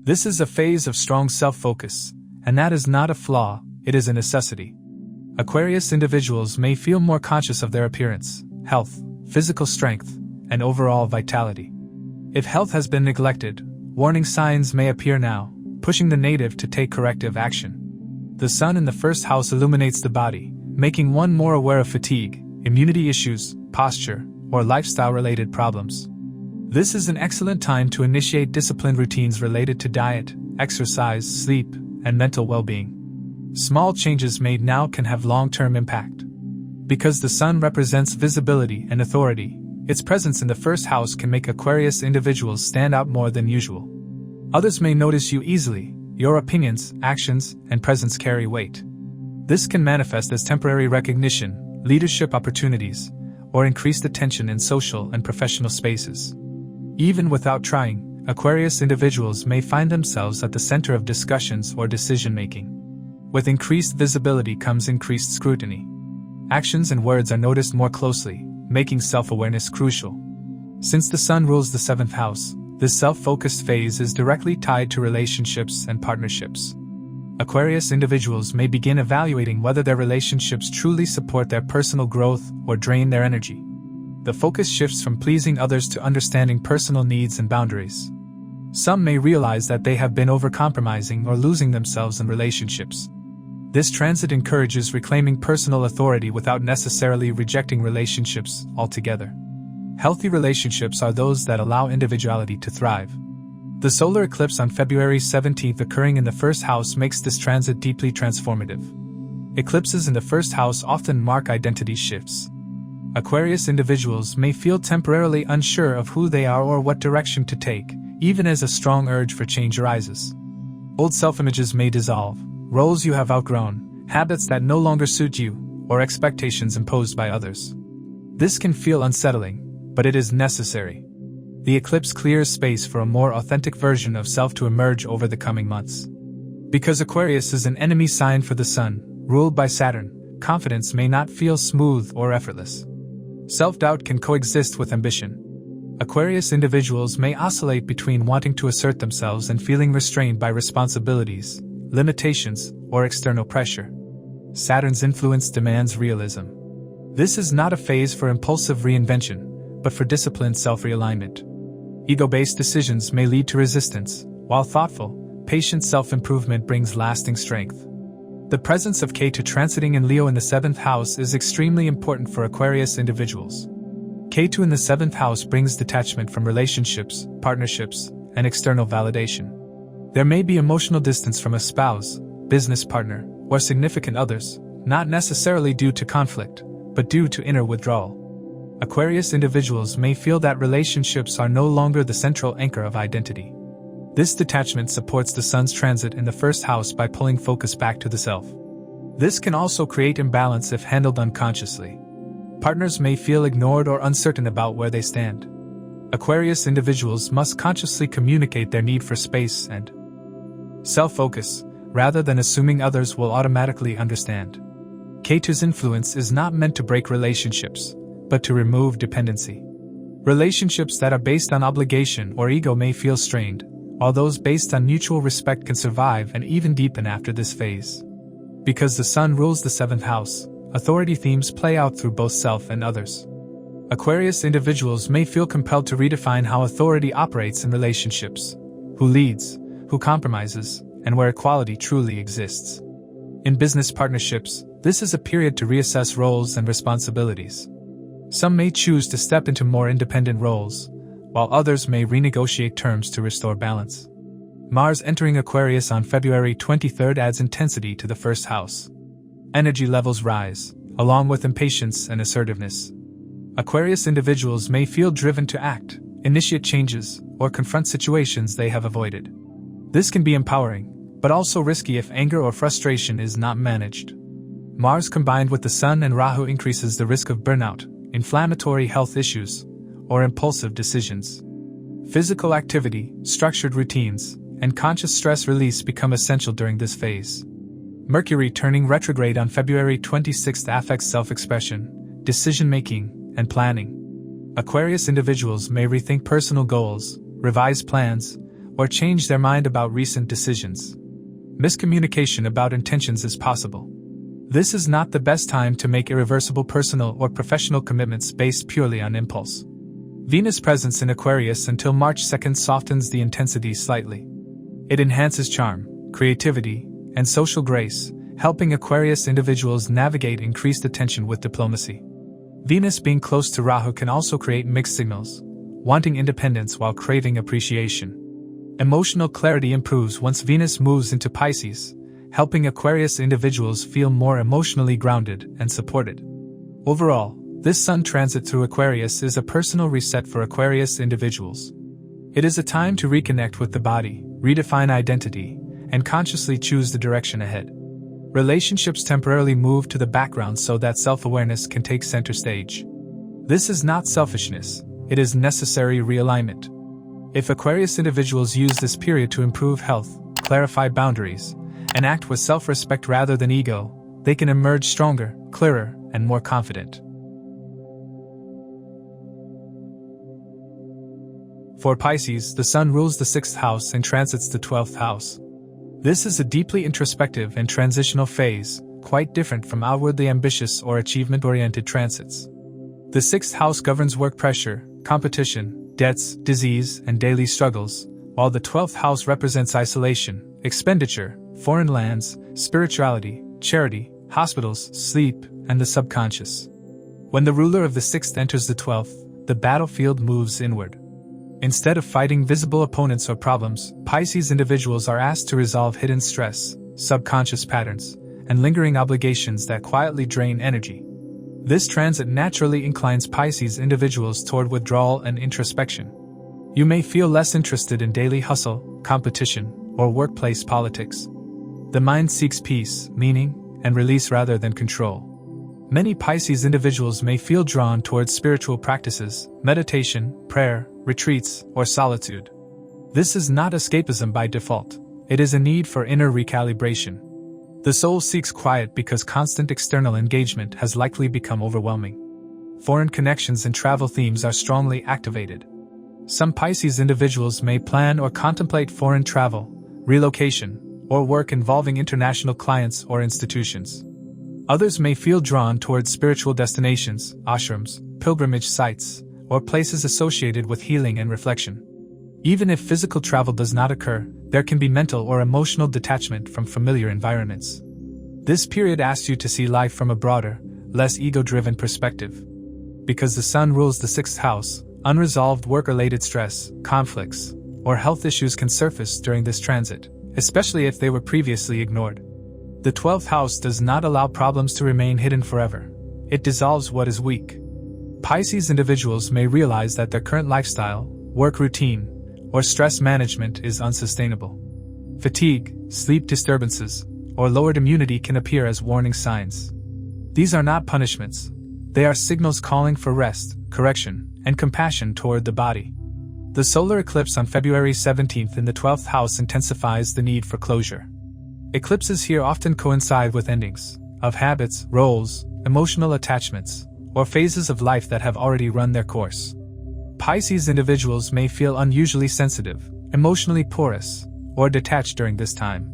This is a phase of strong self-focus, and that is not a flaw, it is a necessity. Aquarius individuals may feel more conscious of their appearance, health, physical strength, and overall vitality. If health has been neglected, warning signs may appear now, pushing the native to take corrective action. The Sun in the 1st house illuminates the body, making one more aware of fatigue, immunity issues, posture, or lifestyle-related problems. This is an excellent time to initiate disciplined routines related to diet, exercise, sleep, and mental well-being. Small changes made now can have long-term impact. Because the Sun represents visibility and authority, its presence in the 1st house can make Aquarius individuals stand out more than usual. Others may notice you easily, your opinions, actions, and presence carry weight. This can manifest as temporary recognition, leadership opportunities, or increased attention in social and professional spaces. Even without trying, Aquarius individuals may find themselves at the center of discussions or decision-making. With increased visibility comes increased scrutiny. Actions and words are noticed more closely, making self-awareness crucial. Since the Sun rules the 7th house, this self-focused phase is directly tied to relationships and partnerships. Aquarius individuals may begin evaluating whether their relationships truly support their personal growth or drain their energy. The focus shifts from pleasing others to understanding personal needs and boundaries. Some may realize that they have been overcompromising or losing themselves in relationships. This transit encourages reclaiming personal authority without necessarily rejecting relationships altogether. Healthy relationships are those that allow individuality to thrive. The solar eclipse on February 17 occurring in the 1st house makes this transit deeply transformative. Eclipses in the 1st house often mark identity shifts. Aquarius individuals may feel temporarily unsure of who they are or what direction to take, even as a strong urge for change arises. Old self-images may dissolve, roles you have outgrown, habits that no longer suit you, or expectations imposed by others. This can feel unsettling, but it is necessary. The eclipse clears space for a more authentic version of self to emerge over the coming months. Because Aquarius is an enemy sign for the Sun, ruled by Saturn, confidence may not feel smooth or effortless. Self-doubt can coexist with ambition. Aquarius individuals may oscillate between wanting to assert themselves and feeling restrained by responsibilities, limitations, or external pressure. Saturn's influence demands realism. This is not a phase for impulsive reinvention, but for disciplined self-realignment. Ego-based decisions may lead to resistance, While thoughtful, patient self-improvement brings lasting strength. The presence of Ketu transiting in Leo in the 7th house is extremely important for Aquarius individuals. Ketu in the 7th house brings detachment from relationships, partnerships, and external validation. There may be emotional distance from a spouse, business partner, or significant others, not necessarily due to conflict, but due to inner withdrawal. Aquarius individuals may feel that relationships are no longer the central anchor of identity. This detachment supports the Sun's transit in the 1st house by pulling focus back to the self. This can also create imbalance if handled unconsciously. Partners may feel ignored or uncertain about where they stand. Aquarius individuals must consciously communicate their need for space and self-focus, rather than assuming others will automatically understand. Ketu's influence is not meant to break relationships, but to remove dependency. Relationships that are based on obligation or ego may feel strained, while those based on mutual respect can survive and even deepen after this phase. Because the Sun rules the 7th house, authority themes play out through both self and others. Aquarius individuals may feel compelled to redefine how authority operates in relationships, who leads, who compromises, and where equality truly exists. In business partnerships, this is a period to reassess roles and responsibilities. Some may choose to step into more independent roles, while others may renegotiate terms to restore balance. Mars entering Aquarius on February 23 adds intensity to the 1st house. Energy levels rise, along with impatience and assertiveness. Aquarius individuals may feel driven to act, initiate changes, or confront situations they have avoided. This can be empowering, but also risky if anger or frustration is not managed. Mars combined with the Sun and Rahu increases the risk of burnout, inflammatory health issues, or impulsive decisions. Physical activity, structured routines, and conscious stress release become essential during this phase. Mercury turning retrograde on February 26 affects self-expression, decision-making, and planning. Aquarius individuals may rethink personal goals, revise plans, or change their mind about recent decisions. Miscommunication about intentions is possible. This is not the best time to make irreversible personal or professional commitments based purely on impulse. Venus' presence in Aquarius until March 2 softens the intensity slightly. It enhances charm, creativity, and social grace, helping Aquarius individuals navigate increased attention with diplomacy. Venus being close to Rahu can also create mixed signals, wanting independence while craving appreciation. Emotional clarity improves once Venus moves into Pisces, helping Aquarius individuals feel more emotionally grounded and supported. Overall, this Sun transit through Aquarius is a personal reset for Aquarius individuals. It is a time to reconnect with the body, redefine identity, and consciously choose the direction ahead. Relationships temporarily move to the background so that self-awareness can take center stage. This is not selfishness, it is necessary realignment. If Aquarius individuals use this period to improve health, clarify boundaries, and act with self-respect rather than ego, they can emerge stronger, clearer, and more confident. For Pisces, the Sun rules the 6th house and transits the 12th house. This is a deeply introspective and transitional phase, quite different from outwardly ambitious or achievement-oriented transits. The 6th house governs work pressure, competition, debts, disease, and daily struggles, while the 12th house represents isolation, expenditure, foreign lands, spirituality, charity, hospitals, sleep, and the subconscious. When the ruler of the 6th enters the 12th, the battlefield moves inward. Instead of fighting visible opponents or problems, Pisces individuals are asked to resolve hidden stress, subconscious patterns, and lingering obligations that quietly drain energy. This transit naturally inclines Pisces individuals toward withdrawal and introspection. You may feel less interested in daily hustle, competition, or workplace politics. The mind seeks peace, meaning, and release rather than control. Many Pisces individuals may feel drawn towards spiritual practices, meditation, prayer, retreats, or solitude. This is not escapism by default, it is a need for inner recalibration. The soul seeks quiet because constant external engagement has likely become overwhelming. Foreign connections and travel themes are strongly activated. Some Pisces individuals may plan or contemplate foreign travel, relocation, or work involving international clients or institutions. Others may feel drawn towards spiritual destinations, ashrams, pilgrimage sites, or places associated with healing and reflection. Even if physical travel does not occur, there can be mental or emotional detachment from familiar environments. This period asks you to see life from a broader, less ego-driven perspective. Because the Sun rules the 6th house, unresolved work-related stress, conflicts, or health issues can surface during this transit, especially if they were previously ignored. The 12th house does not allow problems to remain hidden forever. It dissolves what is weak. Pisces individuals may realize that their current lifestyle, work routine, or stress management is unsustainable. Fatigue, sleep disturbances, or lowered immunity can appear as warning signs. These are not punishments. They are signals calling for rest, correction, and compassion toward the body. The solar eclipse on February 17th in the 12th house intensifies the need for closure. Eclipses here often coincide with endings of habits, roles, emotional attachments, or phases of life that have already run their course. Pisces individuals may feel unusually sensitive, emotionally porous, or detached during this time.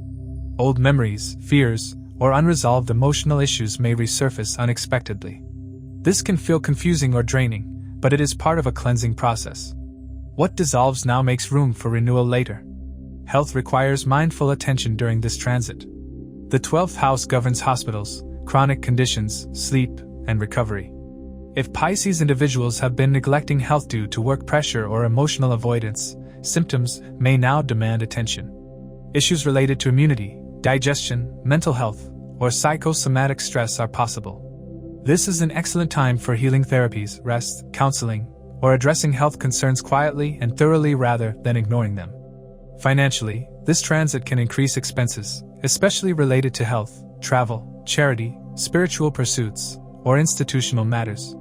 Old memories, fears, or unresolved emotional issues may resurface unexpectedly. This can feel confusing or draining, but it is part of a cleansing process. What dissolves now makes room for renewal later. Health requires mindful attention during this transit. The 12th house governs hospitals, chronic conditions, sleep, and recovery. If Pisces individuals have been neglecting health due to work pressure or emotional avoidance, symptoms may now demand attention. Issues related to immunity, digestion, mental health, or psychosomatic stress are possible. This is an excellent time for healing therapies, rest, counseling, or addressing health concerns quietly and thoroughly rather than ignoring them. Financially, this transit can increase expenses, especially related to health, travel, charity, spiritual pursuits, or institutional matters.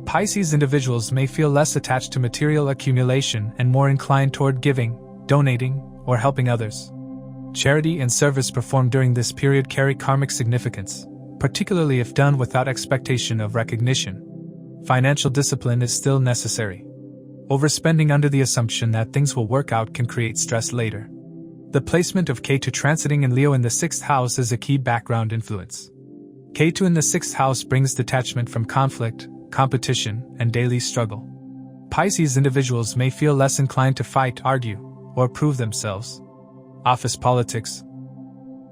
Pisces individuals may feel less attached to material accumulation and more inclined toward giving, donating, or helping others. Charity and service performed during this period carry karmic significance, particularly if done without expectation of recognition. Financial discipline is still necessary. Overspending under the assumption that things will work out can create stress later. The placement of Ketu transiting in Leo in the 6th house is a key background influence. Ketu in the 6th house brings detachment from conflict, competition, and daily struggle. Pisces individuals may feel less inclined to fight, argue, or prove themselves. Office politics,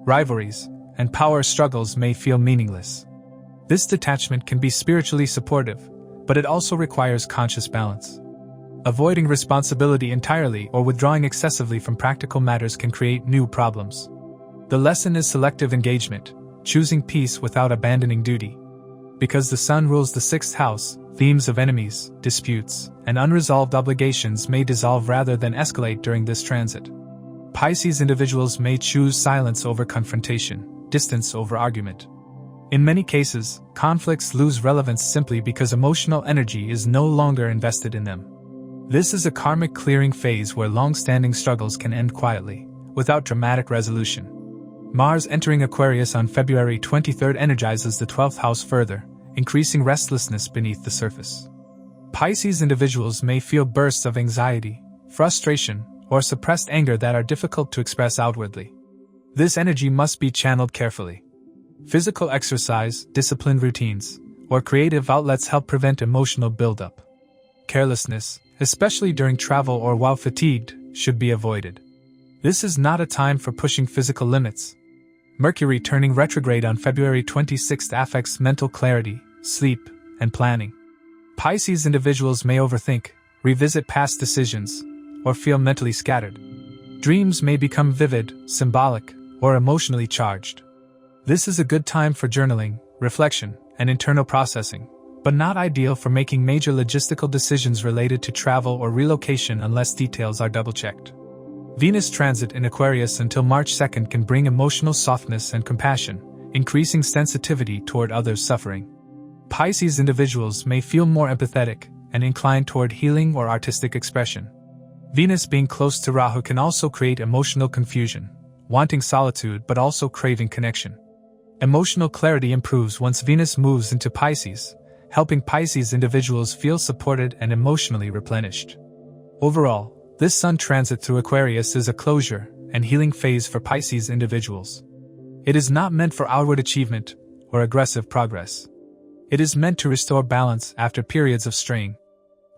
rivalries, and power struggles may feel meaningless. This detachment can be spiritually supportive, but it also requires conscious balance. Avoiding responsibility entirely or withdrawing excessively from practical matters can create new problems. The lesson is selective engagement, choosing peace without abandoning duty. Because the Sun rules the 6th house, themes of enemies, disputes, and unresolved obligations may dissolve rather than escalate during this transit. Pisces individuals may choose silence over confrontation, distance over argument. In many cases, conflicts lose relevance simply because emotional energy is no longer invested in them. This is a karmic clearing phase where long-standing struggles can end quietly, without dramatic resolution. Mars entering Aquarius on February 23 energizes the 12th house further, increasing restlessness beneath the surface. Pisces individuals may feel bursts of anxiety, frustration, or suppressed anger that are difficult to express outwardly. This energy must be channeled carefully. Physical exercise, disciplined routines, or creative outlets help prevent emotional buildup. Carelessness, especially during travel or while fatigued, should be avoided. This is not a time for pushing physical limits. Mercury turning retrograde on February 26 affects mental clarity, sleep, and planning. Pisces individuals may overthink, revisit past decisions, or feel mentally scattered. Dreams may become vivid, symbolic, or emotionally charged. This is a good time for journaling, reflection, and internal processing, but not ideal for making major logistical decisions related to travel or relocation unless details are double-checked. Venus transit in Aquarius until March 2nd can bring emotional softness and compassion, increasing sensitivity toward others' suffering. Pisces individuals may feel more empathetic and inclined toward healing or artistic expression. Venus being close to Rahu can also create emotional confusion, wanting solitude but also craving connection. Emotional clarity improves once Venus moves into Pisces, helping Pisces individuals feel supported and emotionally replenished. Overall, this Sun transit through Aquarius is a closure and healing phase for Pisces individuals. It is not meant for outward achievement or aggressive progress. It is meant to restore balance after periods of strain.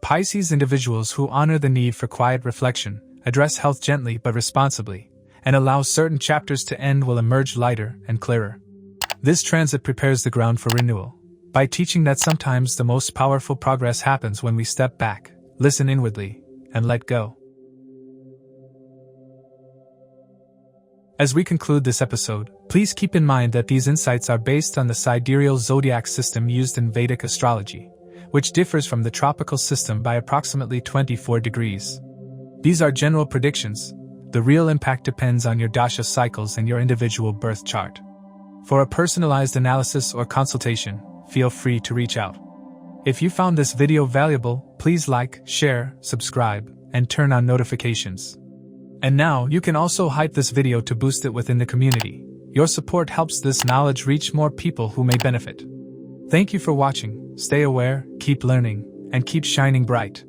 Pisces individuals who honor the need for quiet reflection, address health gently but responsibly, and allow certain chapters to end will emerge lighter and clearer. This transit prepares the ground for renewal, by teaching that sometimes the most powerful progress happens when we step back, listen inwardly, and let go. As we conclude this episode, please keep in mind that these insights are based on the Sidereal zodiac system used in Vedic astrology, which differs from the tropical system by approximately 24 degrees. These are general predictions. The real impact depends on your dasha cycles and your individual birth chart. For a personalized analysis or consultation, feel free to reach out. If you found this video valuable, please like, share, subscribe, and turn on notifications. And now, you can also hype this video to boost it within the community. Your support helps this knowledge reach more people who may benefit. Thank you for watching. Stay aware, keep learning, and keep shining bright.